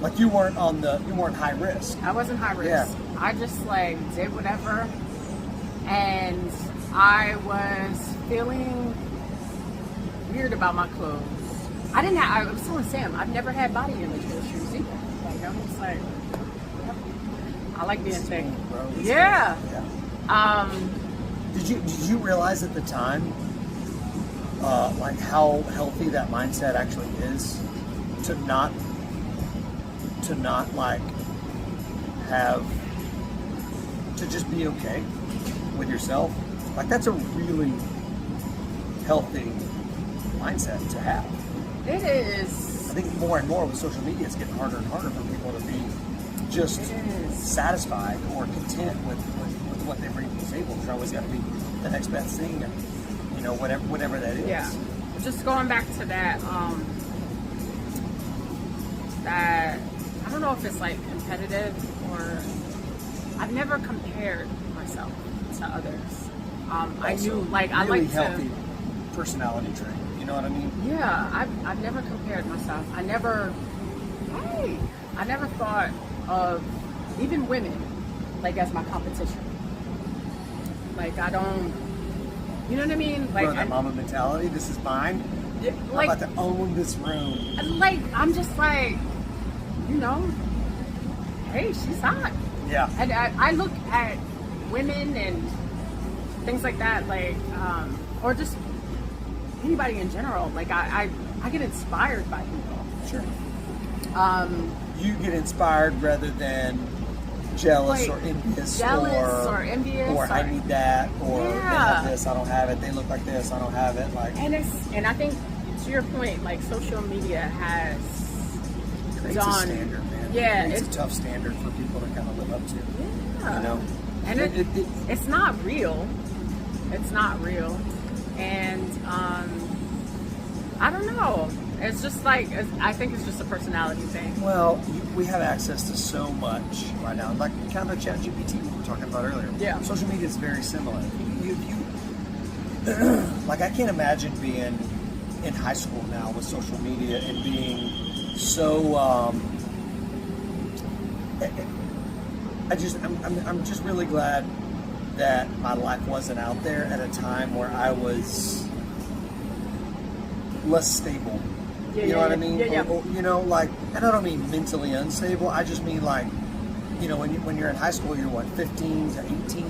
like you weren't high risk. I wasn't high risk. Yeah. I just did whatever, and I was feeling weird about my clothes. I was telling Sam, I've never had body image issues either. Like I'm just like, I like being thick. Yeah. Did you realize at the time, like how healthy that mindset actually is, to not like have to just be okay with yourself? Like that's a really healthy mindset to have. It is. I think more and more with social media, it's getting harder and harder for people to be just satisfied or content with what they bring to the table. There's always got to be the next best thing, and whatever that is. Yeah. Just going back to that, that I don't know if it's like competitive or I've never compared myself to others. I knew I really like healthy to personality trait. You know what I mean? Yeah, I've never compared myself. I never thought of even women as my competition. Like I don't, you know what I mean? Like that mama mentality. This is mine. Yeah, I'm about to own this room. I'm just hey, she's hot. Yeah. And I look at women and things like that, or just anybody in general. I get inspired by people. Sure. You get inspired rather than jealous or envious, or I need that, or they have this, I don't have it. They look like this, I don't have it. And I think to your point, social media has creates a standard, man. Yeah, it's a tough standard for people to kind of live up to. Yeah. And it's not real. It's not real. And I don't know. It's just like, I think it's just a personality thing. Well, we have access to so much right now. Like kind of ChatGPT we were talking about earlier. Yeah. Social media is very similar. You like I can't imagine being in high school now with social media and being so. I'm just really glad that my life wasn't out there at a time where I was less stable. You know what I mean? Or, you know, like, and I don't mean mentally unstable. I just mean like, you know, when you're in high school, you're what, 15 to 18?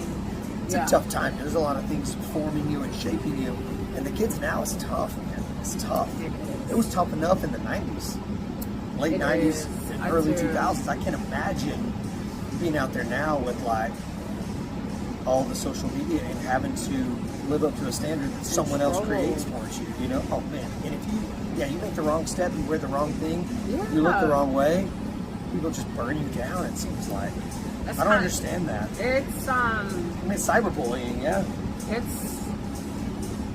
It's a tough time. There's a lot of things forming you and shaping you. And the kids now, it's tough, man. It's tough. It was tough enough in the 90s, late 90s, early 2000s. I can't imagine being out there now with like all the social media and having to live up to a standard that someone else creates for you. You know, oh man. And if you make the wrong step, you wear the wrong thing, you look the wrong way, people just burn you down. It seems like I don't understand that. It's I mean, it's cyberbullying, yeah.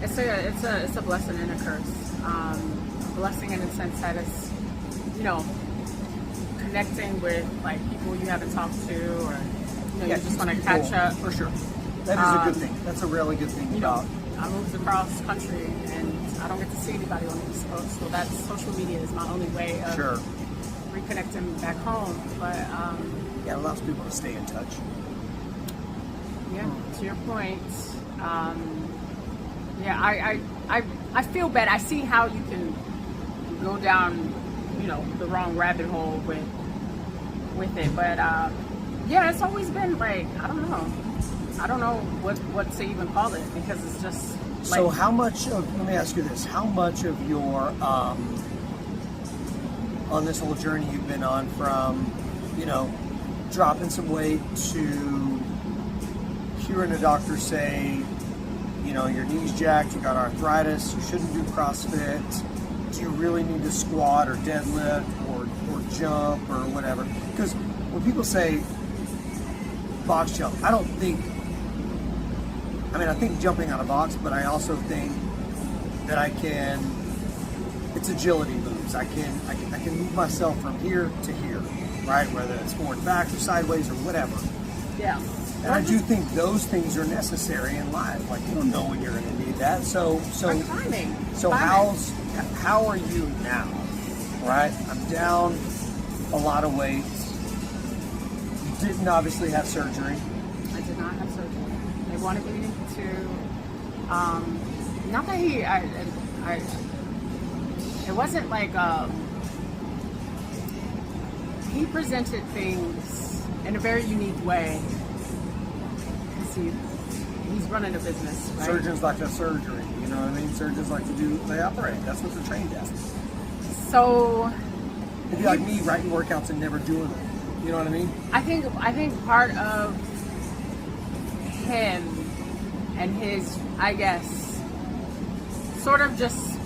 It's a blessing and a curse. A blessing in the sense that it's, you know, connecting with like people you haven't talked to, or you know, you just want to catch up. For sure. That is a good thing. That's a really good thing about. I moved across country and I don't get to see anybody on the East Coast, so that's social media is my only way of reconnecting back home. But it allows people to stay in touch. Yeah, to your point. I feel bad. I see how you can go down, you know, the wrong rabbit hole with it. But it's always been like, I don't know what to even call it, because it's just like. So how much of, let me ask you this, how much of your on this whole journey you've been on, from, you know, dropping some weight to hearing a doctor say, you know, your knee's jacked, you got arthritis, you shouldn't do CrossFit, do you really need to squat or deadlift or jump or whatever? Because when people say box jump, I think jumping on a box, but I also think that it's agility moves. I can move myself from here to here, right? Whether it's forward, back, or sideways, or whatever. Yeah. And I do think those things are necessary in life. Like, you don't know when you're going to need that. So timing. So how are you now? Right? I'm down a lot of weight. You didn't obviously have surgery. I did not have surgery. They wanted me to. Not that it wasn't like he presented things in a very unique way. He's running a business, right? Surgeons like to have surgery, you know what I mean? Surgeons like to they operate. That's what they're trained at. So it'd be like me writing workouts and never doing them. You know what I mean? I think part of him and his, I guess, sort of just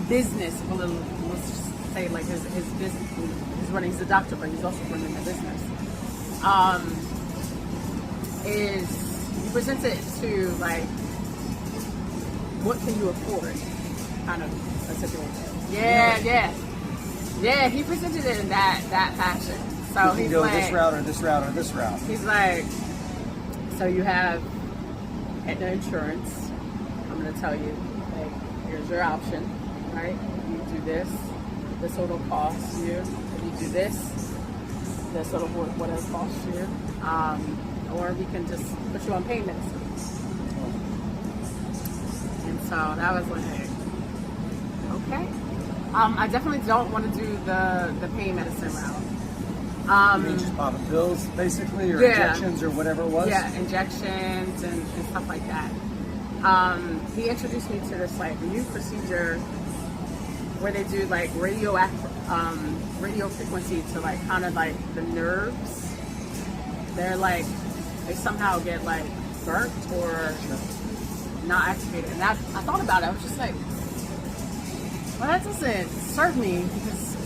business, let's just say like his business, he's a doctor, but he's also running a business. Is he presents it to like, what can you afford, kind of a situation. Yeah. He presented it in that fashion. So he's go like, this route or this route or this route. He's like, so you have Aetna insurance. I'm gonna tell you, like, here's your option, right? You do this will cost you. If you do this will what it'll cost you. Or we can just put you on pain medicine. And so that was like, okay. I definitely don't want to do the pain medicine route. You mean just popping pills, basically, or injections, or whatever it was? Yeah, injections and stuff like that. He introduced me to this like new procedure where they do like radio frequency to like kind of like the nerves. They're like, they somehow get like burnt or not activated. And I thought about it. I was just like, well, that doesn't serve me, because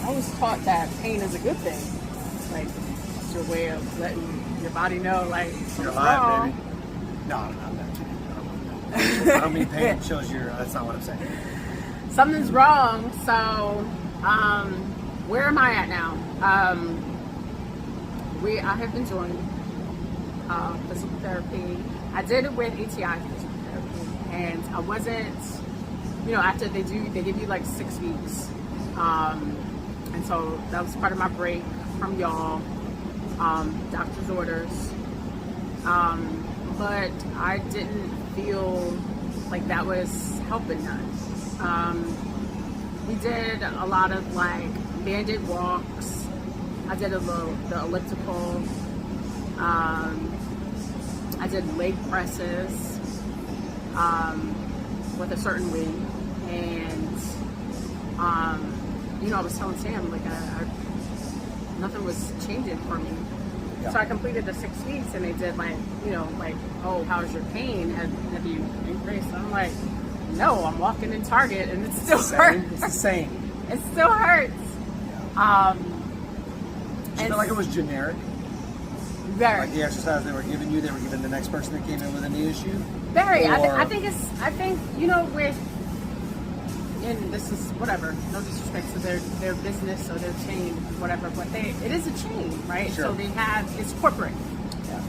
I was taught that pain is a good thing. Like, it's your way of letting your body know, like, you're alive, baby. No, I'm not that too. I don't mean pain shows that's not what I'm saying. something's wrong. So, where am I at now? I have been doing physical therapy. I did it with ATI physical therapy, and I wasn't, after they give you like 6 weeks, and so that was part of my break from y'all, doctor's orders, but I didn't feel like that was helping none. We did a lot of like banded walks. I did the elliptical. I did leg presses with a certain weight, and I was telling Sam like nothing was changing for me. Yeah. So I completed the 6 weeks, and they did like oh, how's your pain? Have you increased? I'm like, no, I'm walking in Target and it still hurts. It's the same. It still hurts. Did you feel like it was generic? Very. Like the exercise they were giving you, they were giving the next person that came in with a knee issue? Very. Or... I think with, and this is whatever, no disrespect to their business or their chain, whatever, but it is a chain, right? Sure. So it's corporate. Yeah.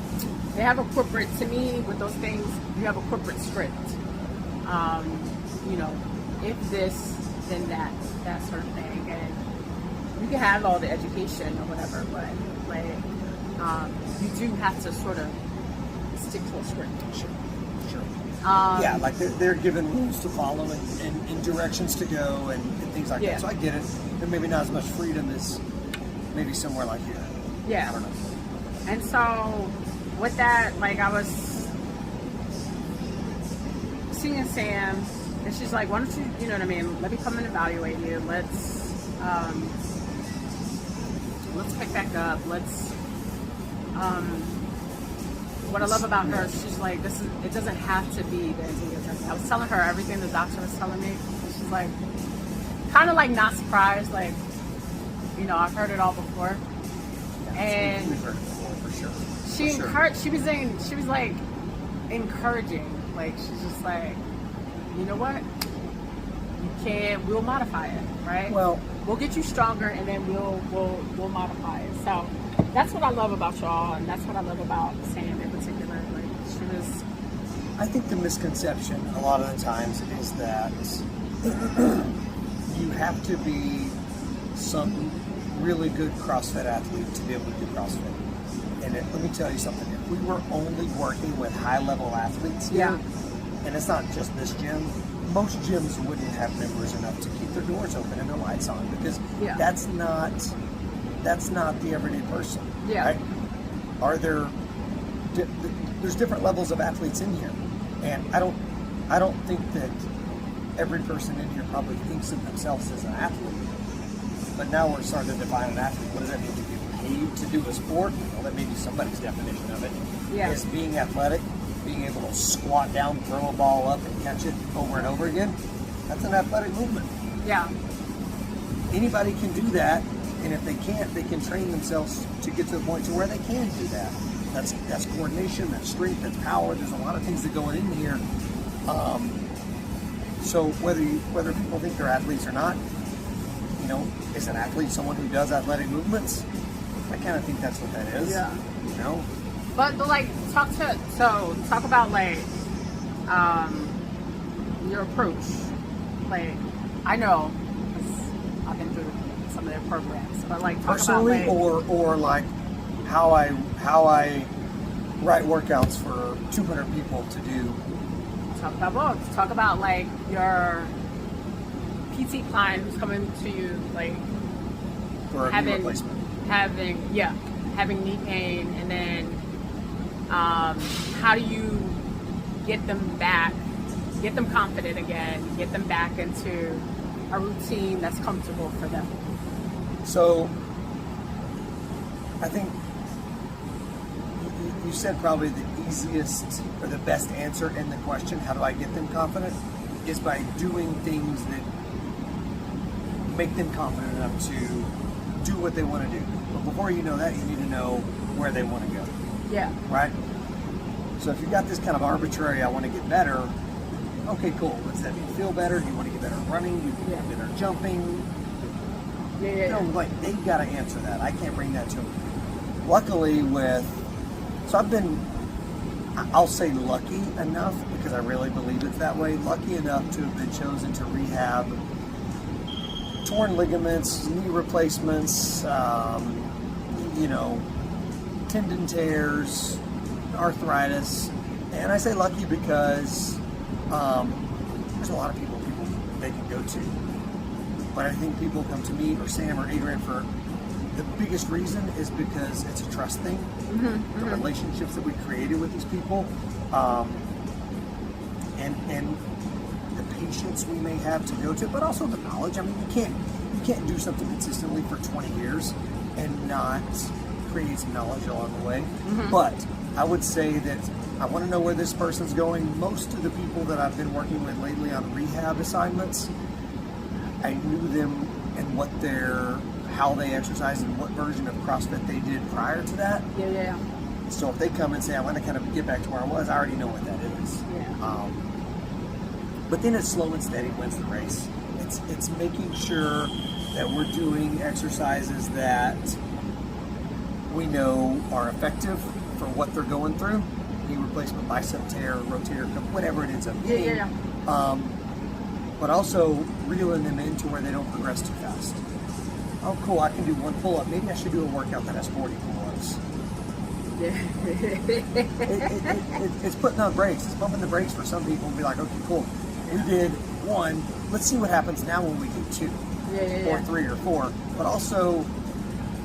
They have a corporate, to me, with those things, you have a corporate script. If this, then that sort of thing. And you can have all the education or whatever, but you do have to sort of stick to a script. Sure. Yeah, like they're given rules to follow and directions to go and things like that. So I get it. There maybe not as much freedom as maybe somewhere like here. Yeah. I don't know. And so with that, like I was seeing Sam, and she's like, why don't you, let me come and evaluate you. Let's pick back up. What I love about her, she's like, it doesn't have to be the antidepressant. I was telling her everything the doctor was telling me. She's like, kind of like not surprised, like, I've heard it all before. Yeah, and we've heard it before, for sure. She encouraged. She was like encouraging. Like she's just like, you know what? We'll modify it, right? Well, we'll get you stronger, and then we'll modify it. So that's what I love about y'all, and that's what I love about Sam in particular. Like she was. I think the misconception a lot of the times is that you have to be some really good CrossFit athlete to be able to do CrossFit. And let me tell you something. If we were only working with high-level athletes here, and it's not just this gym, most gyms wouldn't have members enough to keep their doors open and their lights on, because that's not the everyday person. Yeah. Right? There's different levels of athletes in here, and I don't think that every person in here probably thinks of themselves as an athlete. But now we're starting to define an athlete. What does that mean? To get paid to do a sport? Well, that may be somebody's definition of it. Yeah. Is being athletic, being able to squat down, throw a ball up, and catch it over and over again. That's an athletic movement. Yeah. Anybody can do that, and if they can't, they can train themselves to get to the point to where they can do that. That's coordination, that's strength, that's power. There's a lot of things that go in here. So whether people think they're athletes or not, is an athlete someone who does athletic movements? I kind of think that's what that is. Yeah. But like talk about like your approach. Like I know, 'cause I've been through some of their programs, but like talk personally, about or like how I write workouts for 200 people to do. Talk about both. Talk about like your PT client who's coming to you like For a knee replacement. having knee pain, and then how do you get them confident again, get them back into a routine that's comfortable for them. So I think you said probably the easiest or the best answer in the question, how do I get them confident, is by doing things that make them confident enough to do what they want to do. But before you know that, you need to know where they want to go. Yeah. Right? So if you've got this kind of arbitrary, I want to get better, okay, okay, cool. Does that mean feel better? Do you want to get better at running? Do you want to get better at jumping? Yeah. Like they've got to answer that. I can't bring that to them. Luckily so I've been, I'll say lucky enough, because I really believe it's that way, lucky enough to have been chosen to rehab torn ligaments, knee replacements, tendon tears, arthritis. And I say lucky because there's a lot of people they can go to. But I think people come to me or Sam or Adrian for the biggest reason is because it's a trust thing. The relationships that we created with these people, and the patience we may have to go to, but also the knowledge. I mean, you can't do something consistently for 20 years and not create some knowledge along the way. But I would say that I want to know where this person's going. Most of the people that I've been working with lately on rehab assignments, I knew them and how they exercise and what version of CrossFit they did prior to that. Yeah. So if they come and say, I want to kind of get back to where I was, I already know what that is. Yeah. But then it's slow and steady wins the race. It's making sure that we're doing exercises that we know are effective for what they're going through. Knee replacement, bicep tear, rotator cuff, whatever it ends up being. Yeah. But also reeling them into where they don't progress too fast. Oh, cool, I can do one pull-up. Maybe I should do a workout that has 40 pull-ups. It's putting on brakes. It's pumping the brakes for some people and be like, okay, cool. We did one. Let's see what happens now when we do two, or three, or four. But also,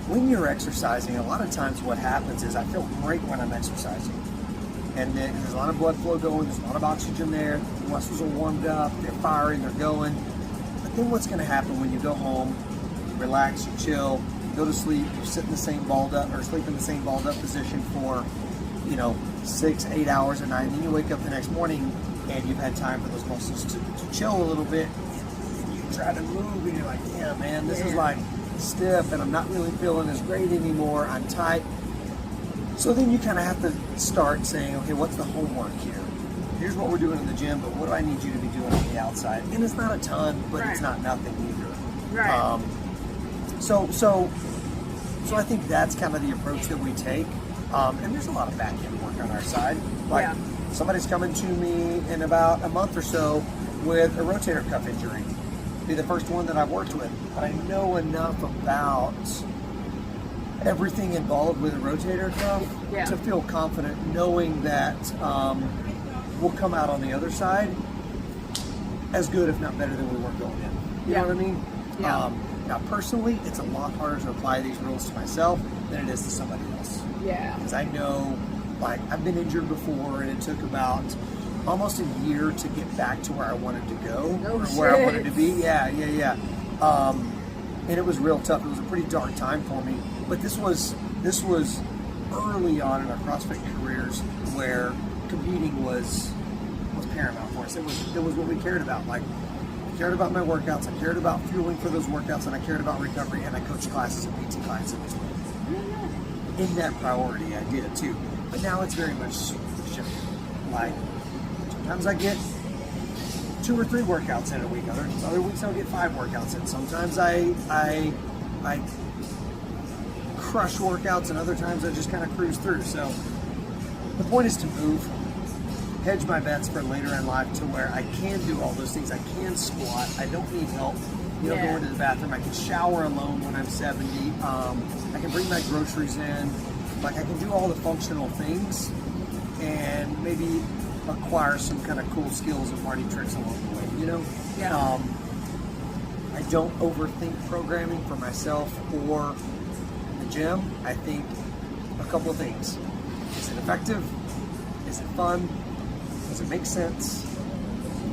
when you're exercising, a lot of times what happens is I feel great when I'm exercising. And then there's a lot of blood flow going, there's a lot of oxygen there, the muscles are warmed up, they're firing, they're going. But then what's gonna happen when you go home, you relax, you chill, you go to sleep, you sit in the same balled up, or sleep in the same balled up position for, 6-8 hours a night, and then you wake up the next morning and you've had time for those muscles to chill a little bit, and you try to move and you're like, yeah man, this is like stiff and I'm not really feeling as great anymore, I'm tight. So then you kind of have to start saying, okay, what's the homework here? Here's what we're doing in the gym, but what do I need you to be doing on the outside? And it's not a ton, but it's not nothing either. Right. So I think that's kind of the approach that we take. And there's a lot of back end work on our side. Like somebody's coming to me in about a month or so with a rotator cuff injury. Be the first one that I've worked with, but I know enough about everything involved with a rotator cuff to feel confident knowing that we'll come out on the other side as good, if not better, than we were going in. You know what I mean? Yeah. Now, personally, it's a lot harder to apply these rules to myself than it is to somebody else. Yeah. Because I know, I've been injured before, and it took about almost a year to get back to where I wanted to go, or where I wanted to be. Yeah. And it was real tough. It was a pretty dark time for me. But this was early on in our CrossFit careers where competing was paramount for us. It was what we cared about. I cared about my workouts. I cared about fueling for those workouts, and I cared about recovery. And I coached classes and PT classes as well. In that priority, I did too. But now it's very much shifted. Sometimes I get 2 or 3 workouts in a week. Other weeks I'll get 5 workouts in. Sometimes I crush workouts, and other times I just kind of cruise through. So the point is to move, hedge my bets for later in life to where I can do all those things. I can squat. I don't need help, going to the bathroom. I can shower alone when I'm 70. I can bring my groceries in. I can do all the functional things and maybe acquire some kind of cool skills and party tricks along the way, Yeah. I don't overthink programming for myself or the gym. I think a couple of things. Is it effective? Is it fun? Does it make sense?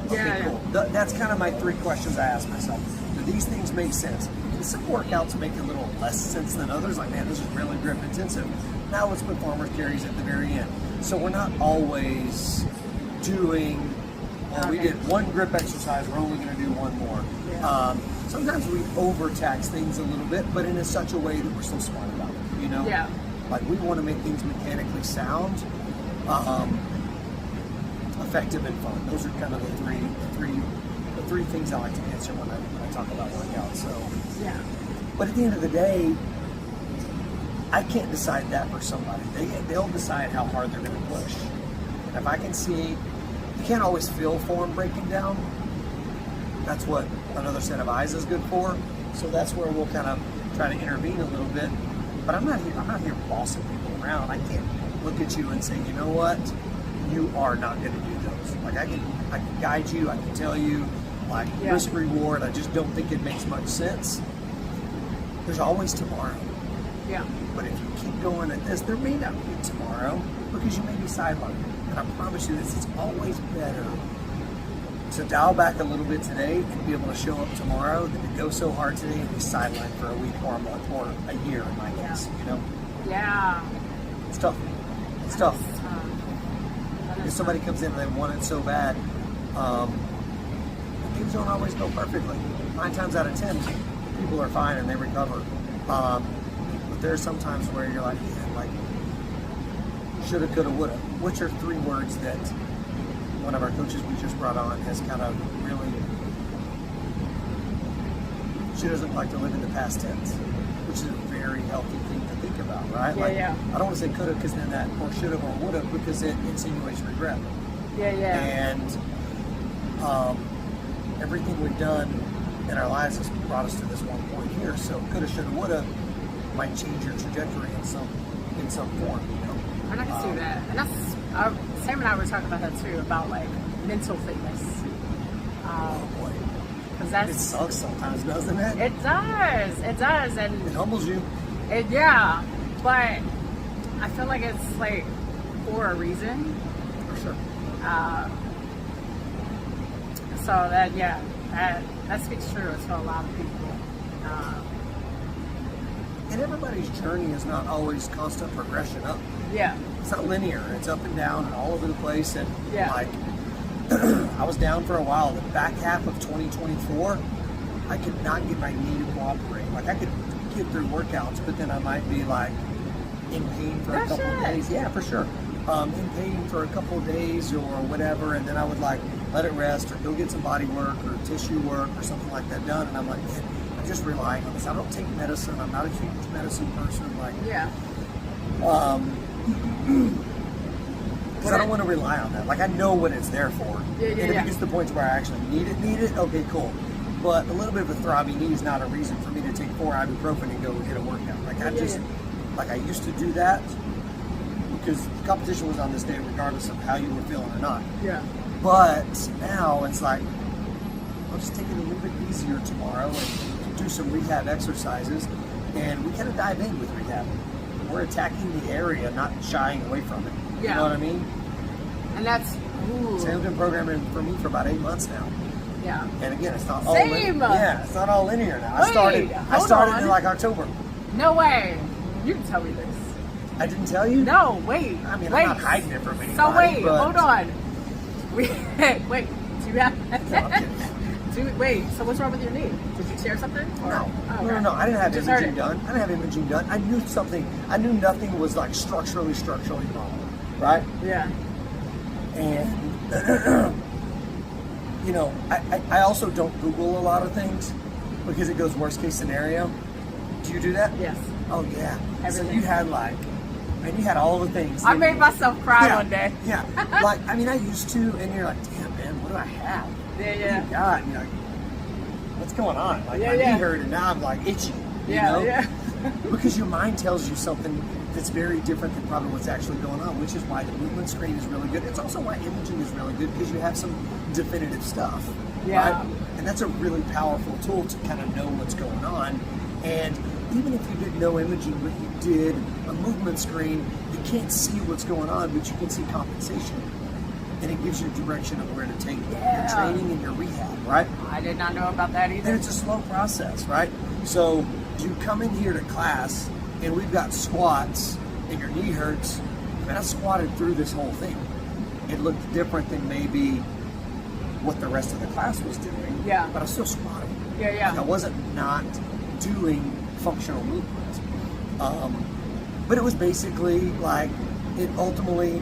Okay, cool. That's kind of my 3 questions I ask myself. Do these things make sense? And some workouts make a little less sense than others. Man, this is really grip intensive. Now let's put farmer carries at the very end. So we're not always doing, we did 1 grip exercise, we're only going to do 1 more. Yeah. Sometimes we overtax things a little bit, but in such a way that we're still smart about it, Yeah. We want to make things mechanically sound. effective and fun. Those are kind of the three things I like to answer when I talk about workout. So, Yeah. but at the end of the day, I can't decide that for somebody. They'll decide how hard they're going to push. And if I can see, you can't always feel form breaking down. That's what another set of eyes is good for. So that's where we'll kind of try to intervene a little bit. But I'm not here bossing people around. I can't look at you and say, you know what, you are not going to do those. Like I can guide you. I can tell you, like risk reward. I just don't think it makes much sense. There's always tomorrow. Yeah. But if you keep going at this, there may not be tomorrow because you may be sidelined. And I promise you this, it's always better to dial back a little bit today and be able to show up tomorrow than to go so hard today and be sidelined for a week or a month or a year in my case, you know? Yeah. It's tough. It's tough. If somebody comes in and they want it so bad, things don't always go perfectly. 9 times out of 10, people are fine and they recover. But there's some times where you're like, yeah, like, shoulda, coulda, woulda. Which are 3 words that one of our coaches we just brought on has kind of really, she doesn't like to live in the past tense, which is a very healthy thing to think about, right? Yeah, I don't want to say coulda because then that, or shoulda or woulda, because it insinuates regret. And everything we've done in our lives has brought us to this one point here. So coulda, shoulda, woulda might change your trajectory in some form, you know. And I can see that. And that's Sam and I were talking about that too, about like mental fitness. Oh boy. Because it sucks sometimes, doesn't it? It does. It does. And it humbles you. Yeah. But I feel like it's like for a reason. For sure. So that speaks true to a lot of people. And everybody's journey is not always constant progression up. Yeah. It's not linear. It's up and down and all over the place. And like, I was down for a while. The back half of 2024, I could not get my knee to cooperate. Like I could get through workouts, but then I might be like in pain for a couple of days. Yeah, for sure. In pain for a couple of days or whatever, and then I would like let it rest or go get some body work or tissue work or something like that done. And I'm like, man, I'm just relying on this. I don't take medicine. I'm not a huge medicine person. Like, because I don't want to rely on that. Like I know what it's there for. And if it gets to the point where I actually need it, okay, cool. But a little bit of a throbby knee is not a reason for me to take 4 ibuprofen and go hit a workout. Like like I used to do that because the competition was on this day regardless of how you were feeling or not. Yeah. But now it's like, I'll just take it a little bit easier tomorrow and do some rehab exercises. And we kind of dive in with rehab. We're attacking the area, not shying away from it. You know what I mean? And that's... Sam's been programming for me for about 8 months now. Yeah. And again, it's not all it's not all linear now. Wait, I started in like October. No way. You can tell me this. I didn't tell you? No, wait. I mean, wait. I'm not hiding it from anybody. So wait, but... hold on. Wait, do you have... Wait, so what's wrong with your knee? Did you tear something? Or... No. I didn't have imaging done. I didn't have imaging done. I knew something. I knew nothing was like structurally wrong, right? Yeah. And you know, I also don't Google a lot of things because it goes worst case scenario. Do you do that? Yes. Oh yeah. Everything. So you had like, and you had all the things. I made myself cry one day. Yeah. Like, I mean, I used to, and you're like, damn, man, what do I have? Yeah. Oh, God, you're like, what's going on? Like, my knee hurt, and now I'm like itchy. You know? Because your mind tells you something that's very different than probably what's actually going on, which is why the movement screen is really good. It's also why imaging is really good because you have some definitive stuff. Yeah. Right? And that's a really powerful tool to kind of know what's going on. And even if you didn't know imaging, but you did a movement screen, you can't see what's going on, but you can see compensation. And it gives you direction of where to take your training and your rehab, right? I did not know about that either. And it's a slow process, right? So you come in here to class, and we've got squats, and your knee hurts. Man, I squatted through this whole thing. It looked different than maybe what the rest of the class was doing. Yeah. But I was still squatting. Yeah. Like I wasn't not doing functional movement. But it was basically like, it ultimately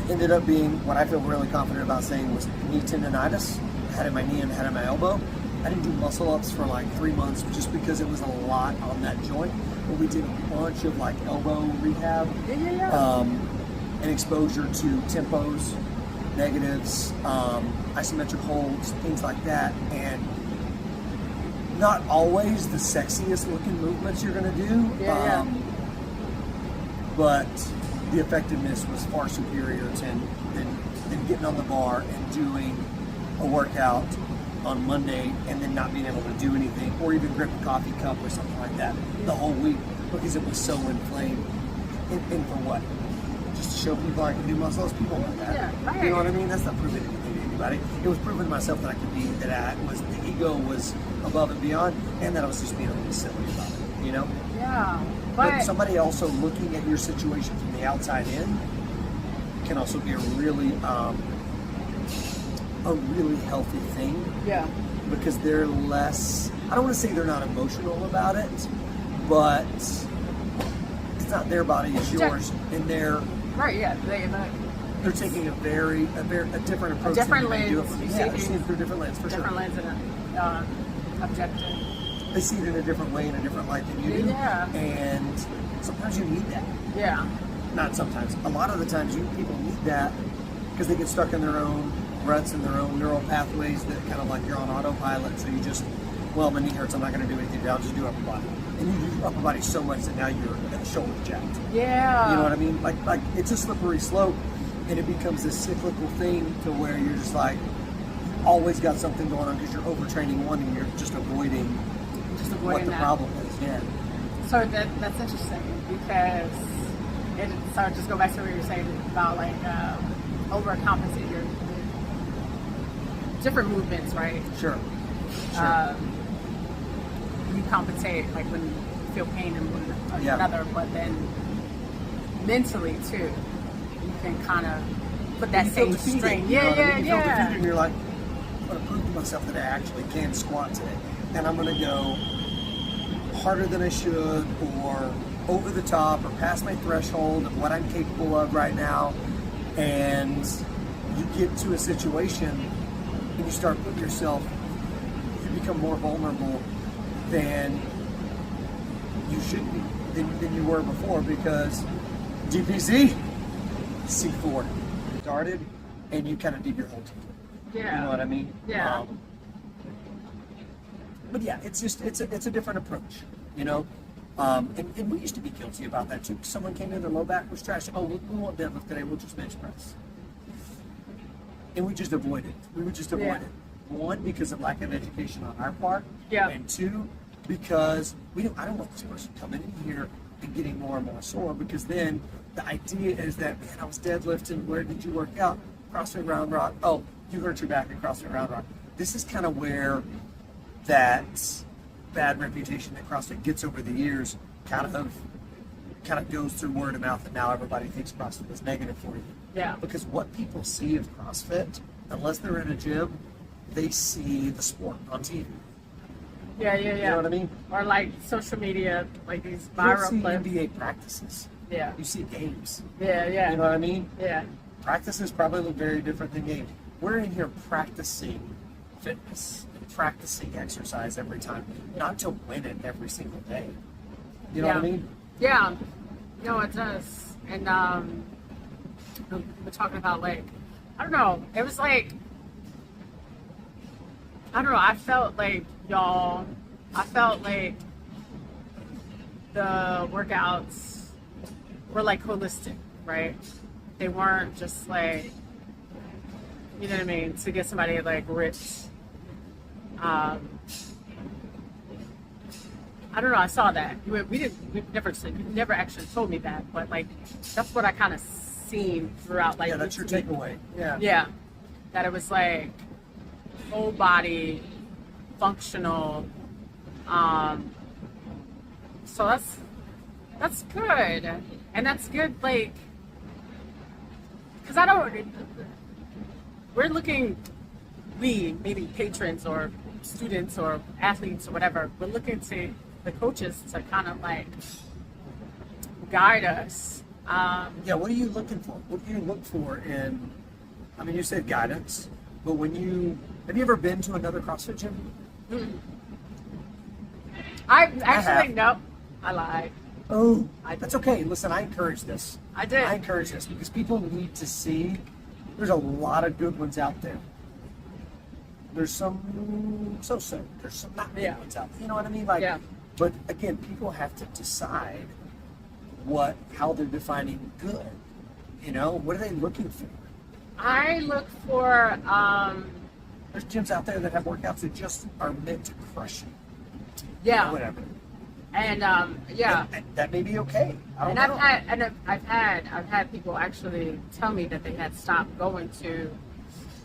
ended up being what I feel really confident about saying was knee tendonitis. I had it in my knee and had it in my elbow. I didn't do muscle ups for like 3 months just because it was a lot on that joint. But we did a bunch of like elbow rehab and exposure to tempos, negatives, isometric holds, things like that. And not always the sexiest looking movements you're going to do, but the effectiveness was far superior than getting on the bar and doing a workout on Monday and then not being able to do anything or even grip a coffee cup or something like that the whole week because it was so inflamed. And for what? Just to show people I can do muscle ups? People want that. Yeah, right. You know what I mean? That's not proving anything to anybody. It was proving to myself that I could be, that the ego was above and beyond, and that I was just being a little silly about it, you know? Yeah. But somebody also looking at your situation from the outside in can also be a really healthy thing. Yeah. Because they're less, I don't want to say they're not emotional about it, but it's not their body, it's yours. And they're right, yeah. They're taking a different approach. A different than you do it lens. from. You Yeah, see see it through a different lens, for sure. different lens and objective. They see it in a different way, in a different light than you do. Yeah. And sometimes you need that. Yeah. Not sometimes. A lot of the times people need that because they get stuck in their own ruts and their own neural pathways that kind of like you're on autopilot. So you just, well, my knee hurts, I'm not going to do anything. I'll just do upper body. And you do upper body so much that now you're at the shoulder jacked. Yeah. You know what I mean? Like it's a slippery slope, and it becomes this cyclical thing to where you're just like always got something going on because you're overtraining one and you're just avoiding what the problem is. Yeah. So that's interesting because so just go back to what you were saying about like overcompensate your different movements, right? Sure. You compensate like when you feel pain in one another, but then mentally too, you can kind of put that same strain. You feel defeated and you're like, I'm going to prove to myself that I actually can squat today, and I'm going to go harder than I should, or over the top, or past my threshold of what I'm capable of right now. And you get to a situation and you start putting yourself, you become more vulnerable than you should be, than you were before, because DPC, C4 started and you kind of did your whole team. Yeah. You know what I mean? Yeah. But yeah, it's a different approach, you know? And we used to be guilty about that too. Someone came in, their low back was trash. Oh, we won't deadlift today, we'll just bench press. And we just avoid it. We would just avoid it. One, because of lack of education on our part. Yeah. And two, because I don't want this person coming in here and getting more and more sore, because then the idea is that, man, I was deadlifting, where did you work out? CrossFit Round Rock. Oh, you hurt your back at CrossFit Round Rock. This is kind of where that bad reputation that CrossFit gets over the years kind of goes through word of mouth, and now everybody thinks CrossFit is negative for you. Yeah. Because what people see of CrossFit, unless they're in a gym, they see the sport on TV. Yeah. You know what I mean? Or like social media, like these You don't viral see clips. NBA practices. Yeah. You see games. Yeah. You know what I mean? Yeah. Practices probably look very different than games. We're in here practicing fitness and practicing exercise every time, not to win it every single day. You know what I mean? Yeah. No, it does. And we're talking about like, I don't know. It was like, I don't know. I felt like the workouts were like holistic, right? They weren't just like, you know what I mean, to get somebody like ripped. I don't know. I saw that. You never actually told me that, but like that's what I kind of seen throughout. Like, yeah, that's your takeaway. Yeah. Yeah, that it was like whole body, functional. So that's good, and that's good. Like, because we're looking, maybe patrons or students or athletes or whatever, we're looking to the coaches to kind of like guide us Yeah, what are you looking for? What do you look for in, I mean, you said guidance, but have you ever been to another CrossFit gym? I actually, have. no, I lied. Oh, I that's okay. Listen, I encourage this. I did. I encourage this because people need to see there's a lot of good ones out there. There's some so-so. There's some not good ones out there. You know what I mean? Like, Yeah. But again, people have to decide how they're defining good. You know, what are they looking for? I look for, There's gyms out there that have workouts that just are meant to crush you. yeah, Whatever. and yeah. And that may be okay. I don't And know. I've had people actually tell me that they had stopped going to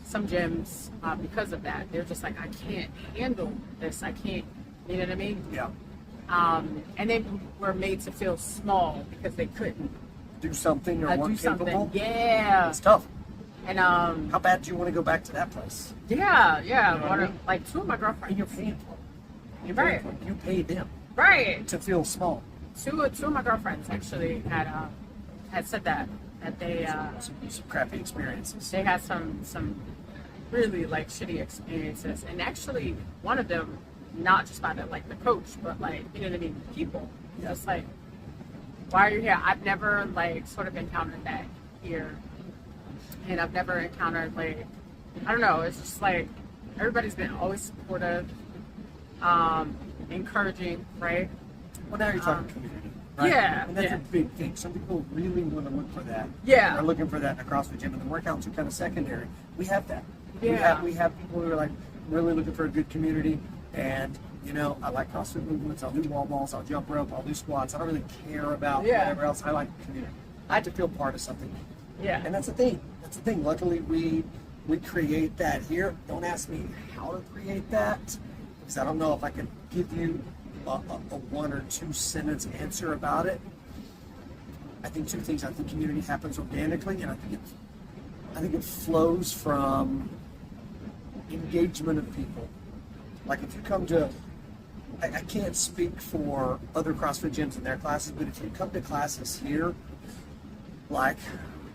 some gyms because of that. They're just like, I can't handle this. I can't. You know what I mean? Yeah. And they were made to feel small because they couldn't Do something or do weren't something. capable. Yeah. It's tough. And How bad do you want to go back to that place? yeah. You know what I mean? Like two of my And girlfriends. you're paying for it. You're Right. paying for it. You pay them Right. to feel small. Two of my girlfriends actually had said that they Some crappy experiences. they had some really like shitty experiences, and actually one of them, not just by the coach, but like, you know what I mean, people. Yeah. Just like, why are you here? I've never like sort of encountered that here, and I've never encountered like, I don't know. It's just like everybody's been always supportive, encouraging, right? Well, now you're talking community, right? yeah, And that's yeah. a big thing. Some people really want to look for that. Yeah. They're looking for that in a CrossFit gym, and the workouts are kind of secondary. We have that. Yeah. We have people who are like really looking for a good community, and you know, I like CrossFit movements. I'll do wall balls. I'll jump rope. I'll do squats. I don't really care about Yeah. whatever else. I like the community. I have to feel part of something. Yeah. And that's the thing. That's the thing. Luckily, we create that here. Don't ask me how to create that, because I don't know if I can give you a 1 or 2 sentence answer about it. I think 2 things. I think community happens organically, and I think it flows from engagement of people. Like if you come to, I can't speak for other CrossFit gyms and their classes, but if you come to classes here, like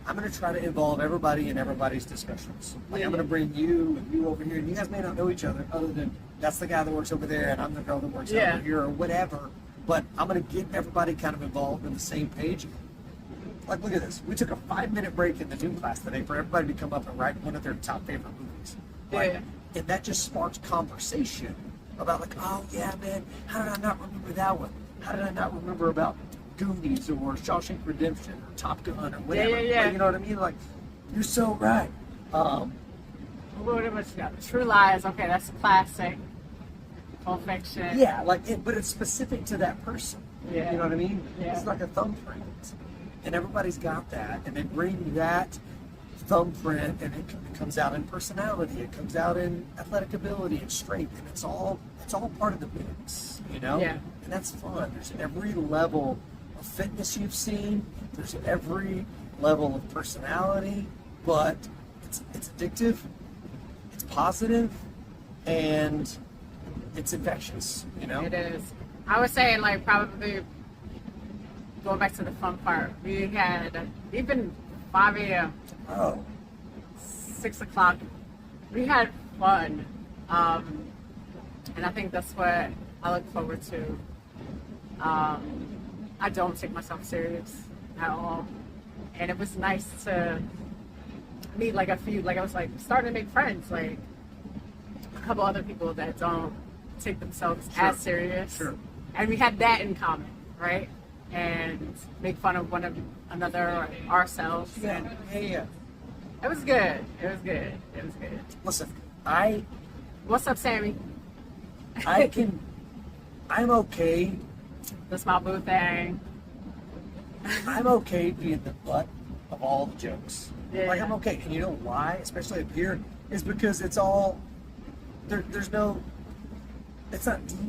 I'm going to try to involve everybody in everybody's discussions. Like I'm going to bring you and you over here, and you guys may not know each other, other than that's the guy that works over there, and I'm the girl that works over here, or whatever. But I'm going to get everybody kind of involved in the same page. Like, look at this. We took a 5-minute break in the gym class today for everybody to come up and write one of their top favorite movies. Like, Yeah. and that just sparked conversation about like, oh yeah, man, how did I not remember that one? How did I not remember about Goonies or Shawshank Redemption or Top Gun or whatever? Yeah. Like, you know what I mean? Like, you're so right. What else you got? True Lies. Okay, that's a classic. Pulp Fiction. Yeah, but it's specific to that person. Yeah. You know what I mean? Yeah. It's like a thumbprint. And everybody's got that. And they bring that thumbprint, and it comes out in personality. It comes out in athletic ability and strength. And it's all part of the mix, you know? Yeah. And that's fun. There's every level of fitness you've seen. There's every level of personality. But it's addictive. It's positive. And it's infectious, you know? It is. I was saying, like, probably going back to the fun part, we had even 5 a.m., Oh, 6 o'clock, we had fun. And I think that's what I look forward to. I don't take myself serious at all. And it was nice to meet like a few, like I was like starting to make friends, like a couple other people that don't take themselves as serious. Sure. And we had that in common, right? And make fun of one another or ourselves. And yeah. it was good. It was good. It was good. Listen, What's up, Sammy? I'm okay. The small boo thing. I'm okay being the butt of all the jokes. Yeah. Like I'm okay, and you know why? Especially up here, is because it's all there's no. It's not deep.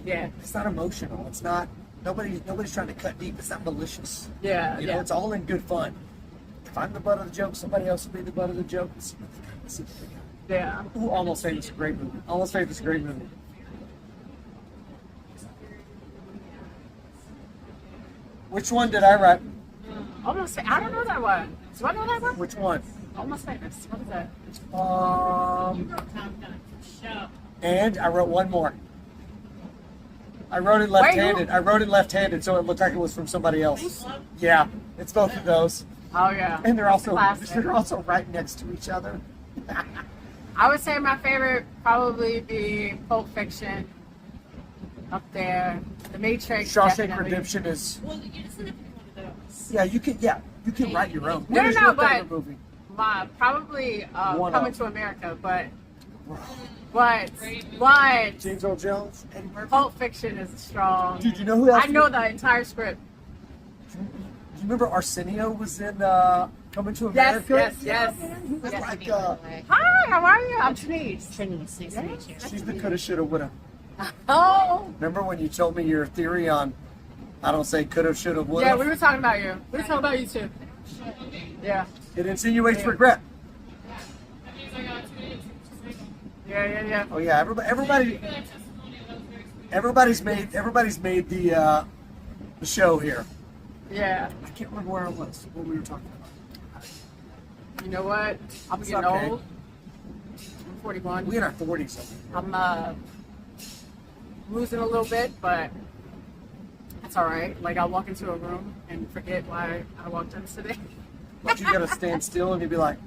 Yeah. It's not emotional. It's not. Nobody's trying to cut deep. It's not malicious. Yeah. You know, it's all in good fun. If I'm the butt of the joke, somebody else will be the butt of the joke. Yeah. Ooh, Almost Famous, a great movie. Almost Famous, a great movie. Which one did I write? Almost. I don't know that one. Do I know that one? Which one? Almost Famous. What is that? And I wrote one more. I wrote it left-handed. I wrote it left-handed, so it looked like it was from somebody else. Yeah, it's both of those. Oh yeah. And they're also Classic. right next to each other. I would say my favorite probably be Pulp Fiction. Up there, The Matrix. Shawshank definitely. Redemption is. Well, you just end up picking one of those. Yeah, you can write your own. No, What is no, your but- favorite movie? My probably One Coming of. to America, but James Earl Jones, Eddie Murphy. Pulp Fiction is strong. Dude, you know who else? I know the entire script. Do you remember Arsenio was in Coming to Yes, America? yes. He was Yes, like, by the way. Hi, how are you? I'm Denise. Trinity's nice to meet you. she's the coulda, shoulda, woulda. Oh, Remember when you told me your theory on, I don't say coulda, shoulda, woulda? yeah, we were talking about you. We were talking about you too. Yeah, It insinuates Yeah. regret. yeah. Oh yeah, everybody's made the show here. Yeah. I can't remember where I was. What we were talking about. You know what? I'm It's getting okay. old. I'm 41. We in our 40s. I'm losing a little bit, but it's all right. Like I'll walk into a room and forget why I walked in today. But you gotta stand still and you'd be like,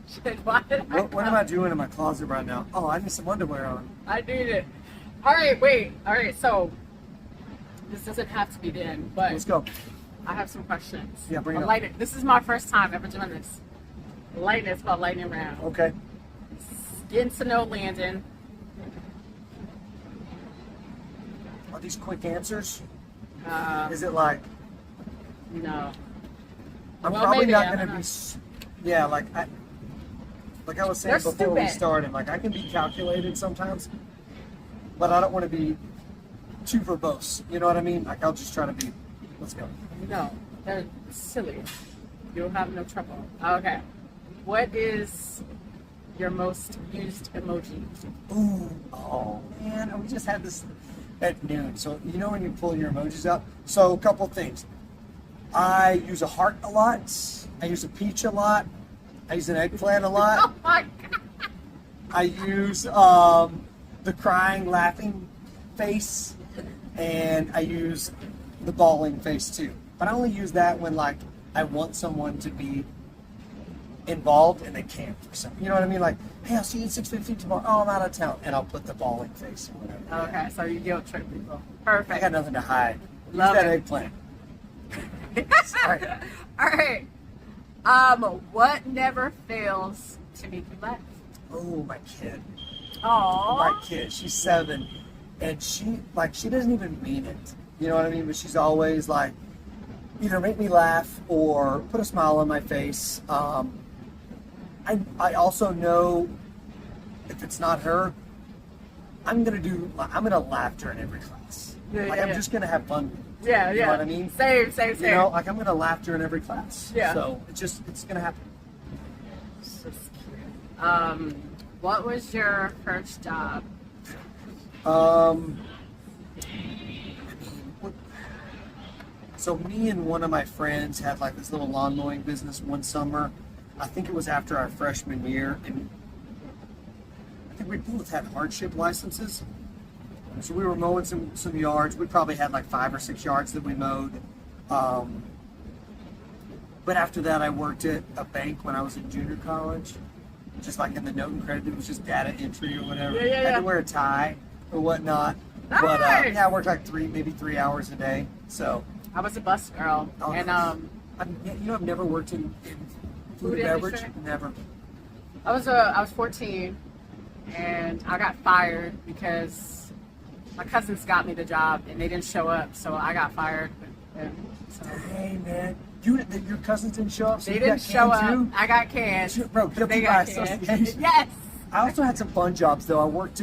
Shit, why did I what am I doing in my closet right now? Oh, I need some underwear on. I need it. All right, wait. All right, so this doesn't have to be the end, but Let's go. I have some questions. Yeah, bring it On up. lightning. This is my first time ever doing this. Lightning, it's called lightning round. Okay. Getting to know Landon. Are these quick answers? Is Is it like, no. I'm Well, probably maybe, not I gonna don't be, know. yeah, like I was saying They're before we stupid. started, like I can be calculated sometimes, but I don't want to be too verbose. You know what I mean? Like I'll just try to be. Let's go. No. They're silly. You'll have no trouble. Okay. What is your most used emoji? Ooh, oh man, we just had this at noon. So you know when you pull your emojis up. So a couple things. I use a heart a lot. I use a peach a lot. I use an eggplant a lot. Oh my god. I use the crying, laughing face, and I use the bawling face too. But I only use that when like I want someone to be involved and they can't for some. You know what I mean? Like, hey, I'll see you at 6:15 tomorrow. Oh, I'm out of town, and I'll put the bawling face or whatever. Okay, so you guilt trip people. I Perfect. got nothing to hide. Use Love that it. eggplant. Sorry. All right. What never fails to make you laugh? Oh, my kid. Aww. My kid. She's 7, and she doesn't even mean it. You know what I mean? But she's always like, either make me laugh or put a smile on my face. I also know if it's not her, I'm gonna laugh during every class. Yeah, like yeah, I'm yeah. just gonna have fun. Yeah, You yeah. know what I mean? Same. You know, like I'm gonna laugh during every class. Yeah. So it's gonna happen. It's just cute. What was your first job? So me and one of my friends had like this little lawn mowing business one summer. I think it was after our freshman year, and I think we both had hardship licenses. So we were mowing some yards. We probably had like 5 or 6 yards that we mowed. But after that, I worked at a bank when I was in junior college, just like in the note and credit. It was just data entry or whatever. Yeah, yeah, I had yeah. to wear a tie or whatnot. But Nice. yeah, I worked like maybe 3 hours a day. So I was a bus girl, Oh, and I've never worked in food and beverage. industry? Never. I was 14, and I got fired because my cousins got me the job, and they didn't show up, so I got fired. And so Hey man, your cousins didn't show up. So they you didn't got show canned up. I got canned. Too? Bro, They guilty by got canned. association. Yes. I also had some fun jobs though. I worked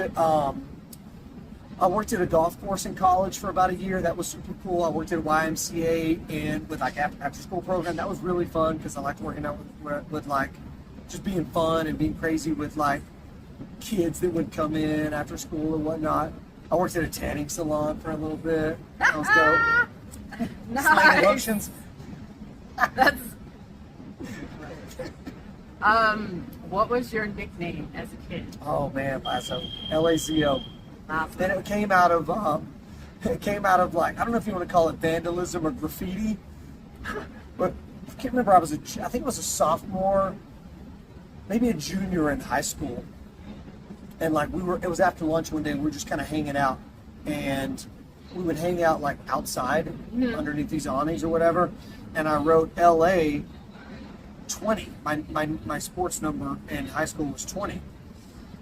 at a golf course in college for about a year. That was super cool. I worked at a YMCA and with like after school program. That was really fun because I liked working out with like just being fun and being crazy with like kids that would come in after school and whatnot. I worked at a tanning salon for a little bit. That was dope. Slaying Nice. lotions. That's What was your nickname as a kid? Oh man, Lasso, LACO. Lasso. Then it came out of like, I don't know if you want to call it vandalism or graffiti, but I can't remember. I think it was a sophomore, maybe a junior in high school, and like it was after lunch one day. We were just kind of hanging out, and we would hang out like outside underneath these awnings or whatever, and I wrote LA 20. My sports number in high school was 20.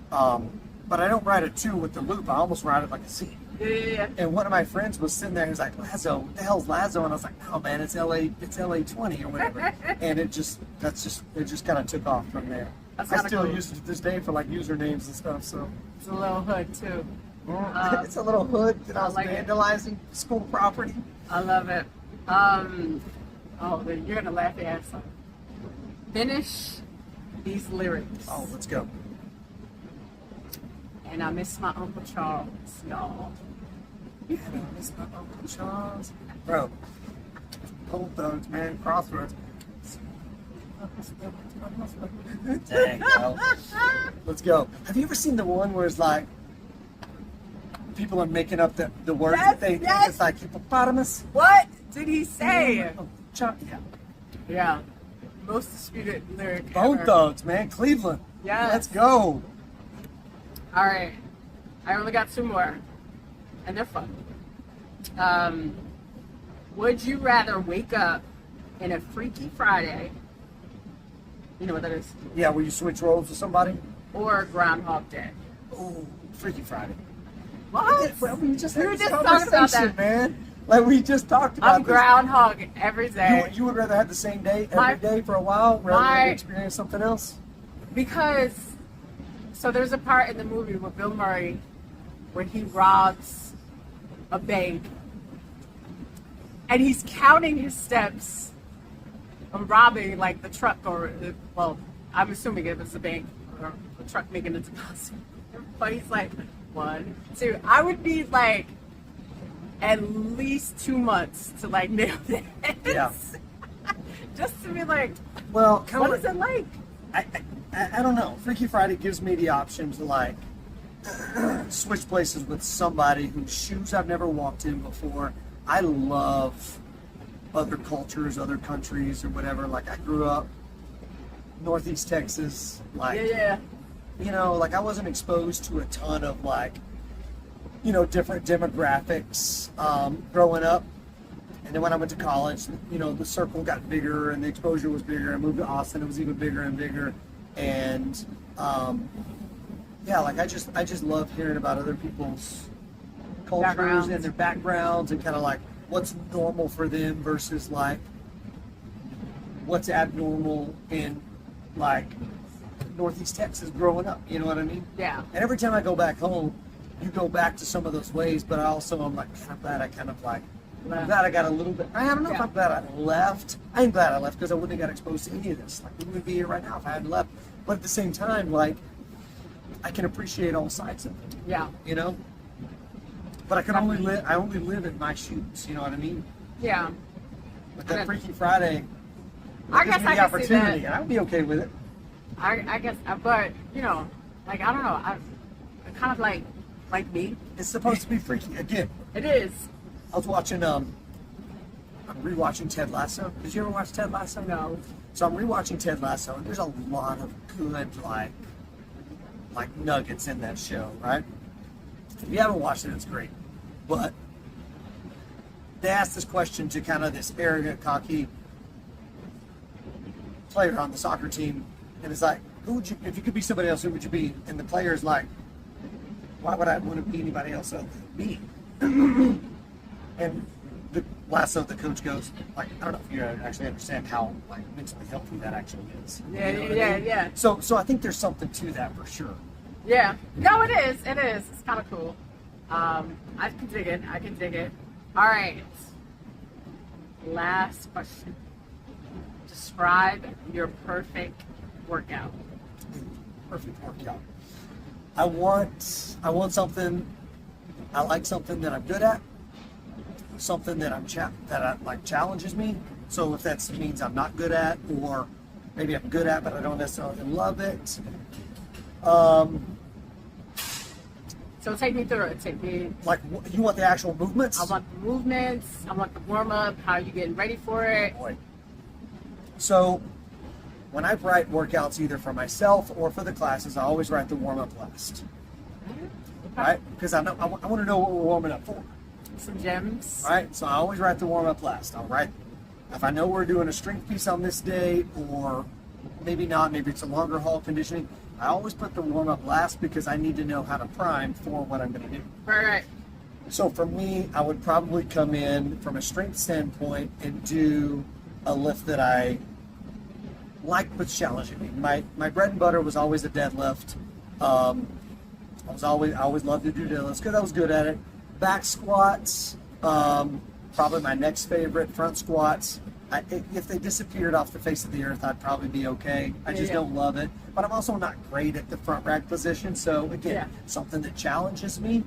But I don't write a 2 with the loop. I almost write it like a C. Yeah. And one of my friends was sitting there. He was like, "Lazo, what the hell's Lazo?" And I was like, "No, man, it's LA 20 or whatever." And it just kind of took off from there. That's I kinda still cool. use it to this day for like usernames and stuff. So It's a little hood too. it's a little hood that I was like it. vandalizing school property. I love it. You're gonna laugh your ass off. Finish these lyrics. Oh, let's go. And I miss my Uncle Charles, y'all. Yeah, I miss my Uncle Charles. Bro, Cold Thugs, man, Crossroads. Dang, bro. Let's go. Have you ever seen the one where it's like people are making up the words Yes, that they think yes. it's like hippopotamus? What did he say? Yeah. Yeah. Most disputed lyric Bone ever. Thugs, man. Cleveland. Yes. Let's go. All right. I only got 2 more. And they're fun. Would you rather wake up in a Freaky Friday? You know what that is? Yeah, will you switch roles with somebody? Or Groundhog Day? Ooh, Freaky Friday. What? Well, we just We had were this just talking about conversation, that. man. Like we just talked about I'm this. Groundhog every day. You would rather have the same day My- every day for a while rather my- than experience something else? Because, so there's a part in the movie with Bill Murray when he robs a bank and he's counting his steps of robbing like the truck well, I'm assuming it was the bank or the truck making a deposit. But he's like, 1, 2. I would need like at least 2 months to like nail this. Yeah. Just to be like, Well, kind what of. is it like? I don't know. Freaky Friday gives me the option to like switch places with somebody whose shoes I've never walked in before. I love other cultures, other countries, or whatever. Like I grew up Northeast Texas. Like Yeah. you know, like I wasn't exposed to a ton of like, you know, different demographics growing up. And then when I went to college, you know, the circle got bigger and the exposure was bigger. I moved to Austin, it was even bigger and bigger. And yeah, like I just love hearing about other people's cultures Backgrounds. and their backgrounds and kind of like what's normal for them versus like what's abnormal in like Northeast Texas growing up. You know what I mean? Yeah. And every time I go back home, you go back to some of those ways, but I'm like kind of glad I kind of like, I'm glad I got a little bit, I don't know if Yeah. I'm glad I left. I'm glad I left because I wouldn't have got exposed to any of this. Like we wouldn't be here right now if I hadn't left. But at the same time, like I can appreciate all sides of it, Yeah. you know? But I only live in my shoes, you know what I mean? Yeah. But that Okay. Freaky Friday, I gives guess me I the can see opportunity, that. and I'd be okay with it. I guess, but you know, like I don't know, I kind of like me. It's supposed to be freaky. Again, It is. I was watching, I'm rewatching Ted Lasso. Did you ever watch Ted Lasso? No. So I'm rewatching Ted Lasso, and there's a lot of good, like nuggets in that show, right? If you haven't watched it, it's great. But they asked this question to kind of this arrogant, cocky player on the soccer team, and it's like, who would you, if you could be somebody else, who would you be? And the player's like, why would I want to be anybody else other than me? And the Lasso, the coach goes, like, I don't know if you actually understand how like mentally healthy that actually is. Yeah, You know what I yeah, mean? yeah. So I think there's something to that for sure. Yeah. No, it is. It is. It's kind of cool. I can dig it. I can dig it. All right. Last question. Describe your perfect workout. Perfect workout. I want something. I like something that I'm good at. Something that that like challenges me. So if that means I'm not good at, or maybe I'm good at, but I don't necessarily love it. So take me through it. Take me. Like, you want the actual movements? I want the movements. I want the warm up. How you getting ready for it? Boy. So when I write workouts either for myself or for the classes, I always write the warm up last, right? Because I want to know what we're warming up for. Some gems. Right, so I always write the warm up last. I'll write if I know we're doing a strength piece on this day, or maybe not, maybe it's a longer haul conditioning. I always put the warm up last because I need to know how to prime for what I'm going to do. Right. So for me, I would probably come in from a strength standpoint and do a lift that I like but's challenging me. My bread and butter was always a deadlift. I always loved to do deadlifts because I was good at it. Back squats, probably my next favorite. Front squats, if they disappeared off the face of the earth, I'd probably be okay. I just don't love it. But I'm also not great at the front rack position. So again, something that challenges me.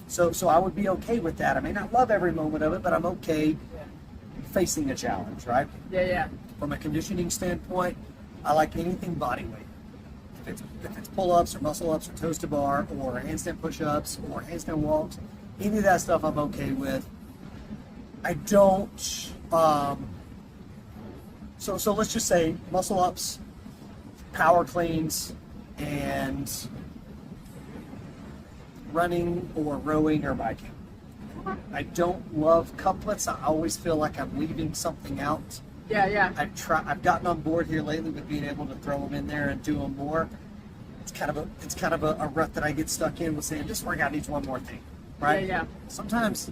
So I would be okay with that. I may not love every moment of it, but I'm okay facing a challenge, right? Yeah. From a conditioning standpoint, I like anything body weight. If it's pull-ups or muscle-ups or toes to bar or handstand push-ups or handstand walks, any of that stuff I'm okay with. I don't, so let's just say muscle-ups, power cleans, and running or rowing or biking. I don't love couplets. I always feel like I'm leaving something out. Yeah. I've gotten on board here lately with being able to throw them in there and do them more. It's kind of a rut that I get stuck in with saying this workout needs one more thing, right? Yeah. Sometimes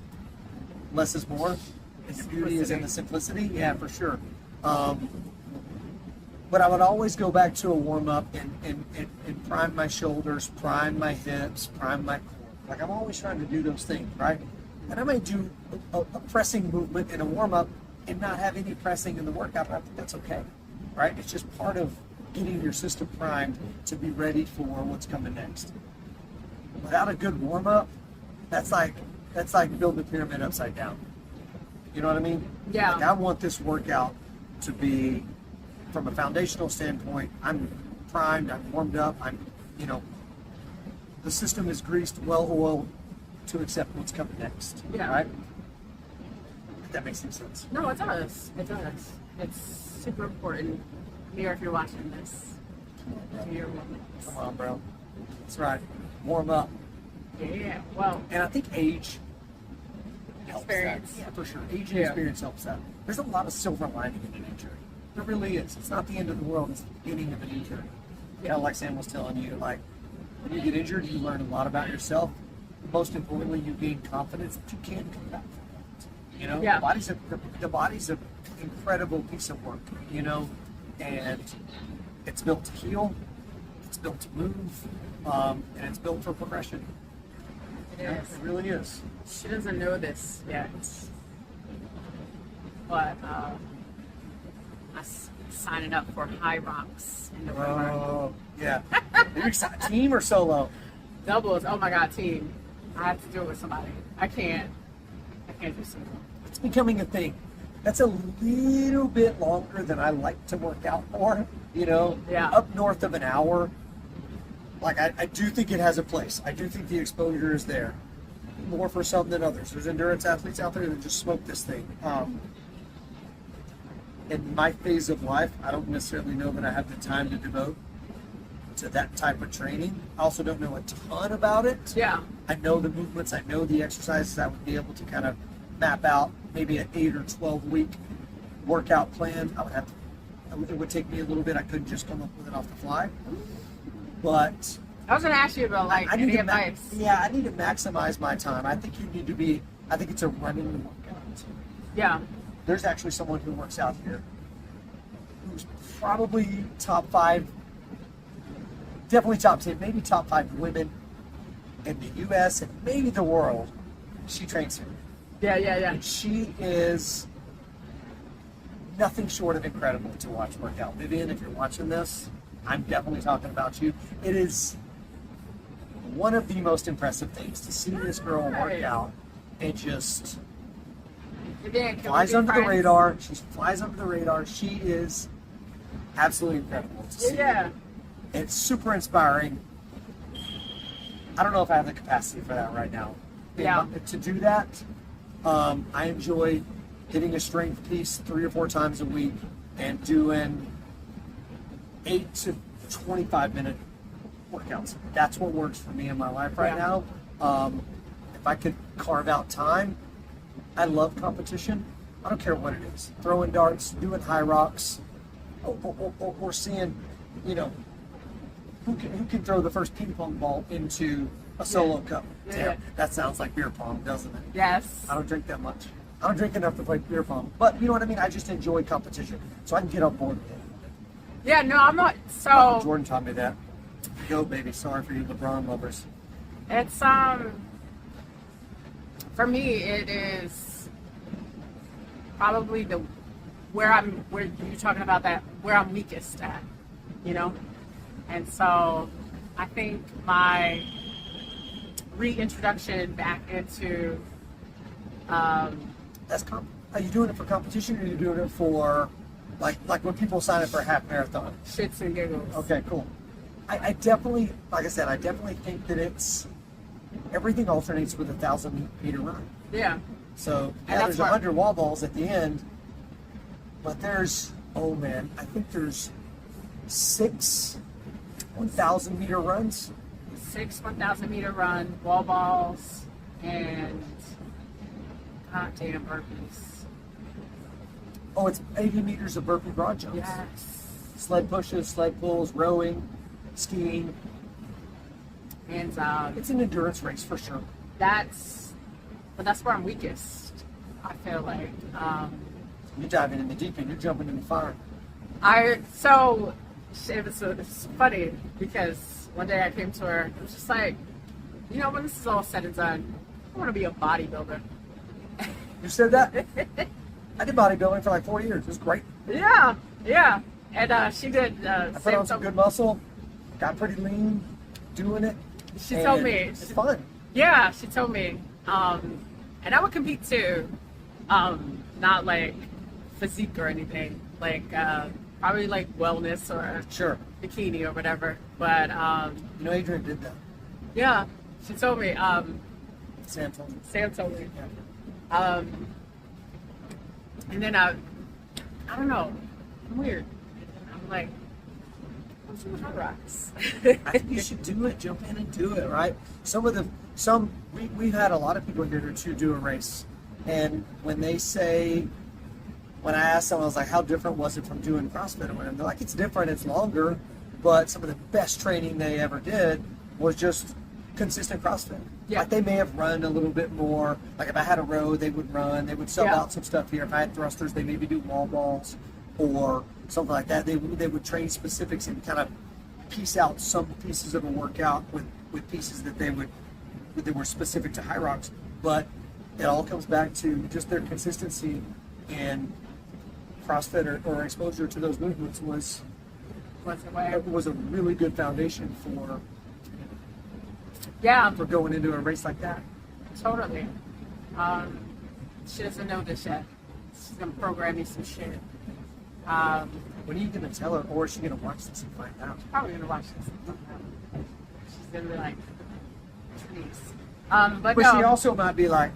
less is more, and the beauty is in the simplicity. Yeah, for sure. But I would always go back to a warm up and prime my shoulders, prime my hips, prime my core. Like I'm always trying to do those things, right? And I may do a pressing movement in a warm up and not have any pressing in the workout, but I think that's okay, right? It's just part of getting your system primed to be ready for what's coming next. Without a good warm up, that's like building a pyramid upside down. You know what I mean? Yeah. Like I want this workout to be, from a foundational standpoint, I'm primed, I'm warmed up, the system is greased, well oiled to accept what's coming next. Yeah. Right? If that makes any sense. No, it does. It does. It's super important. Here, if you're watching this, do your movements. Come on, bro. That's right. Warm up. Yeah. Well, And I think age helps Experience. that. Yeah, for sure. Age and experience helps that. There's a lot of silver lining in an injury. There really is. It's not the end of the world. It's the beginning of an injury. Kind of like Sam was telling you, like, when you get injured, you learn a lot about yourself. Most importantly, you gain confidence that you can come back from it. You know, Yeah. the body's an incredible piece of work, and it's built to heal, it's built to move, and it's built for progression. it Yeah, is. it really is. She doesn't know this yet, but I'm signing up for High Rocks in November. Oh, yeah. You're excited. Team or solo? Doubles. Oh my God, team! I have to do it with somebody. I can't do solo. It's becoming a thing. That's a little bit longer than I like to work out for, Yeah. Up north of an hour. Like, I do think it has a place. I do think the exposure is there. More for some than others. There's endurance athletes out there that just smoke this thing. In my phase of life, I don't necessarily know that I have the time to devote to that type of training. I also don't know a ton about it. Yeah. I know the movements, I know the exercises. I would be able to kind of map out maybe an 8 or 12 week workout plan. It would take me a little bit. I couldn't just come up with it off the fly. But I was gonna ask you about I need any to advice. I need to maximize my time. I think it's a running workout. Yeah. There's actually someone who works out here who's probably top 5, definitely top 10, maybe top 5 women in the US and maybe the world. She trains here. Yeah. And she is nothing short of incredible to watch work out. Vivian, if you're watching this, I'm definitely talking about you. It is one of the most impressive things to see this girl work out and just flies under the radar. She flies under the radar. She is absolutely incredible to see. Yeah. It's super inspiring. I don't know if I have the capacity for that right now. Yeah. To do that, I enjoy hitting a strength piece 3 or 4 times a week and doing 8 to 25-minute workouts. That's what works for me in my life right Yeah. now. If I could carve out time, I love competition. I don't care what it is. Throwing darts, doing high rocks, or seeing, you know, who can throw the first ping pong ball into a solo cup. Yeah. Damn, that sounds like beer pong, doesn't it? Yes. I don't drink that much. I don't drink enough to play beer pong. But you know what I mean? I just enjoy competition. So I can get on board with it. Yeah, no, I'm not. Michael So Jordan taught me that. Go, baby. Sorry for you LeBron lovers. it's for me it is probably where you're talking about that, where I'm weakest at, you know? And so I think my reintroduction back into Are you doing it for competition, or are you doing it for like when people sign up for a half marathon? shits and giggles. Okay, cool. I definitely, like I said, I definitely think that everything alternates with a 1,000-meter run. Yeah. So And yeah, that's there's what- 100 wall balls at the end, but there's, oh man, I think there's 6 1,000-meter runs. 6 1,000-meter run, wall balls, and goddamn burpees. Oh, it's 80 meters of burpee broad jumps. Yes. Sled pushes, sled pulls, rowing, skiing. And It's an endurance race for sure. that's where I'm weakest. I feel like You're diving in the deep end, you're jumping in the fire. it's funny because one day I came to her. It was just like, you know, when this is all said and done, I want to be a bodybuilder. You said that? I did bodybuilding for like 4 years. It was great. Yeah, yeah. And she did. I put on some good muscle, got pretty lean, doing it. She told and me. It's fun. Yeah, she told me. And I would compete too. Not like physique or anything. Like probably like wellness or Sure. bikini or whatever. But You know, Adrian did that. yeah, she told me. Sam told me. Sam told me. Yeah. And then I don't know. I'm weird. I'm like, I'm doing hot rocks. I think you should do it. Jump in and do it, right? We've had a lot of people here to do a race, and when I asked them, I was like, how different was it from doing CrossFit? And they're like, it's different, it's longer, but some of the best training they ever did was just consistent CrossFit. Yeah. Like they may have run a little bit more. Like if I had a row, they would run. They would sub Yeah. out some stuff here. If I had thrusters, they maybe do wall balls or something like that. They would train specifics and kind of piece out some pieces of a workout with pieces that were specific to high rocks. But it all comes back to just their consistency, and CrossFit or exposure to those movements was a really good foundation Yeah, for going into a race like that. totally. She doesn't know this yet. She's gonna program me some shit. When are you gonna tell her, or is she gonna watch this and find out? Probably gonna watch this. She's gonna be like, please. But But no. she also might be like,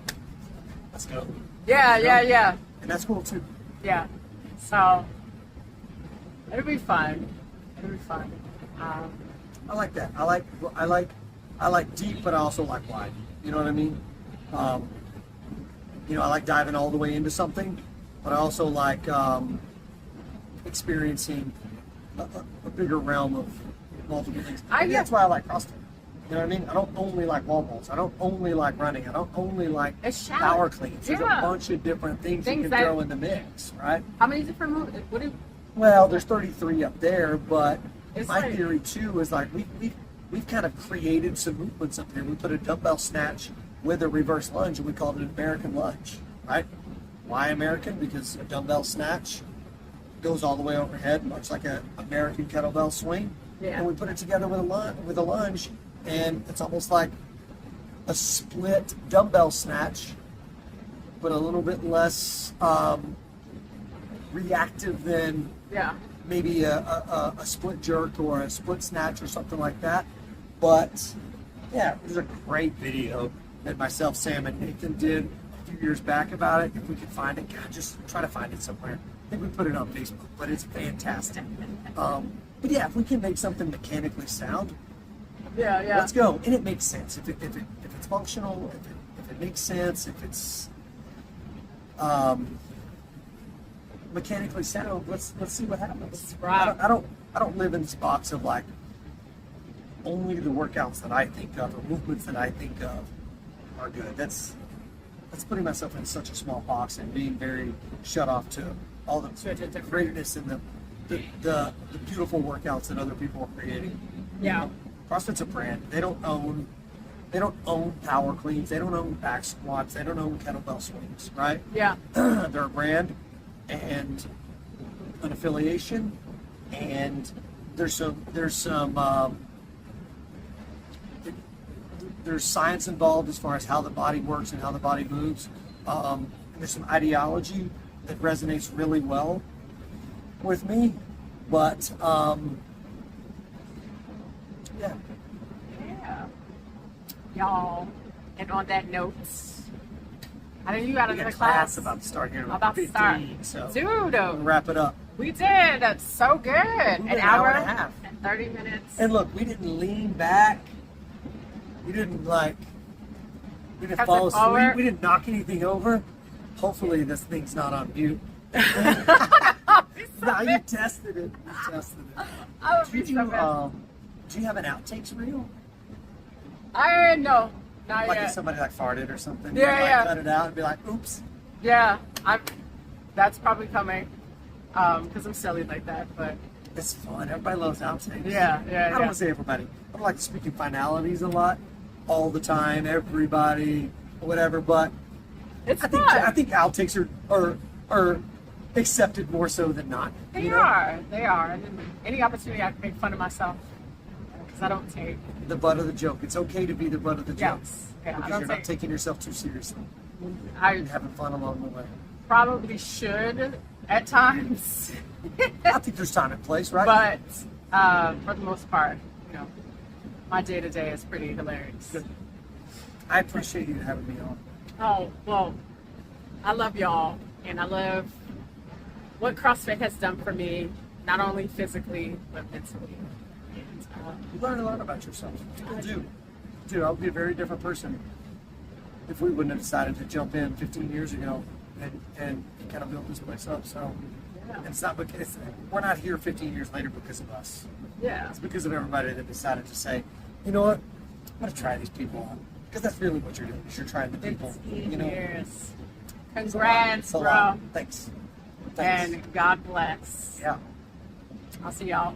let's go. Yeah. And that's cool too. Yeah. So it'll be fun. I like that. I like deep, but I also like wide. You know what I mean? I like diving all the way into something, but I also like experiencing a bigger realm of multiple things. And that's why I like CrossFit. You know what I mean? I don't only like wall balls. I don't only like running. I don't only like It's shallow. power cleans. There's a Yeah. bunch of different things you Things can that- throw in the mix, right? How many different moves? What do you, Well, there's 33 up there, but It's my like- theory too is like we've kind of created some movements up here. We put a dumbbell snatch with a reverse lunge, and we called it an American lunge, right? Why American? Because a dumbbell snatch goes all the way overhead, much like an American kettlebell swing. Yeah. And we put it together with a lunge, and it's almost like a split dumbbell snatch, but a little bit less reactive than yeah. maybe a split jerk or a split snatch or something like that. But yeah, there's a great video that myself, Sam, and Nathan did a few years back about it. If we could find it, God, just try to find it somewhere. I think we put it on Facebook, but it's fantastic. But yeah, if we can make something mechanically sound, Yeah, yeah. let's go. And it makes sense. If it's functional, if it makes sense, if it's mechanically sound, let's see what happens. Right. I don't live in this box of like only the workouts that I think of or movements that I think of are good. That's putting myself in such a small box and being very shut off to all the greatness and the beautiful workouts that other people are creating. Yeah. CrossFit's a brand. They don't own power cleans. They don't own back squats. They don't own kettlebell swings, right? Yeah. They're a brand and an affiliation, and there's science involved as far as how the body works and how the body moves. And there's some ideology that resonates really well with me, but yeah. Yeah. Y'all, and on that note, I know you got We another got a class class about to start here in about to 15, start. so Dude, we'll wrap it up. we did. That's so good. did An hour and a half. and 30 minutes. And look, we didn't lean back. We didn't we didn't Kept fall it asleep. forward. We didn't knock anything over. Hopefully this thing's not on mute. No, you tested it. You tested it. I would be Do so you, bad. do you have an outtakes reel? I know. Not Like if yet. somebody like farted or something, Yeah, you like yeah. cut it out and be like, oops. Yeah, that's probably coming. Because I'm silly like that, but It's fun. Everybody loves outtakes. yeah. I don't want to say everybody. I don't like to speak in finalities a lot, all the time, everybody, whatever. But It's I fun. think outtakes are accepted more so than not. They you know? are. They are. And then any opportunity I can make fun of myself. Because I don't take. The butt of the joke. It's okay to be the butt of the joke. Yes. Yeah, I Because don't you're not take. taking yourself too seriously. I You're having fun along the way. probably should at times. I think there's time and place, right? But for the most part, my day to day is pretty hilarious. Good. I appreciate you having me on. Oh, well, I love y'all, and I love what CrossFit has done for me, not only physically, but mentally. And, You learn a lot about yourself. People do. Dude, I would be a very different person if we wouldn't have decided to jump in 15 years ago and kind of build this place up. So yeah. it's not because we're not here 15 years later because of us. Yeah. It's because of everybody that decided to say, you know what, I'm going to try these people on. Because that's really what you're doing, is you're trying the people. 15 You know, years. Congrats, It's a bro. lot. Thanks. And God bless. Yeah. I'll see y'all.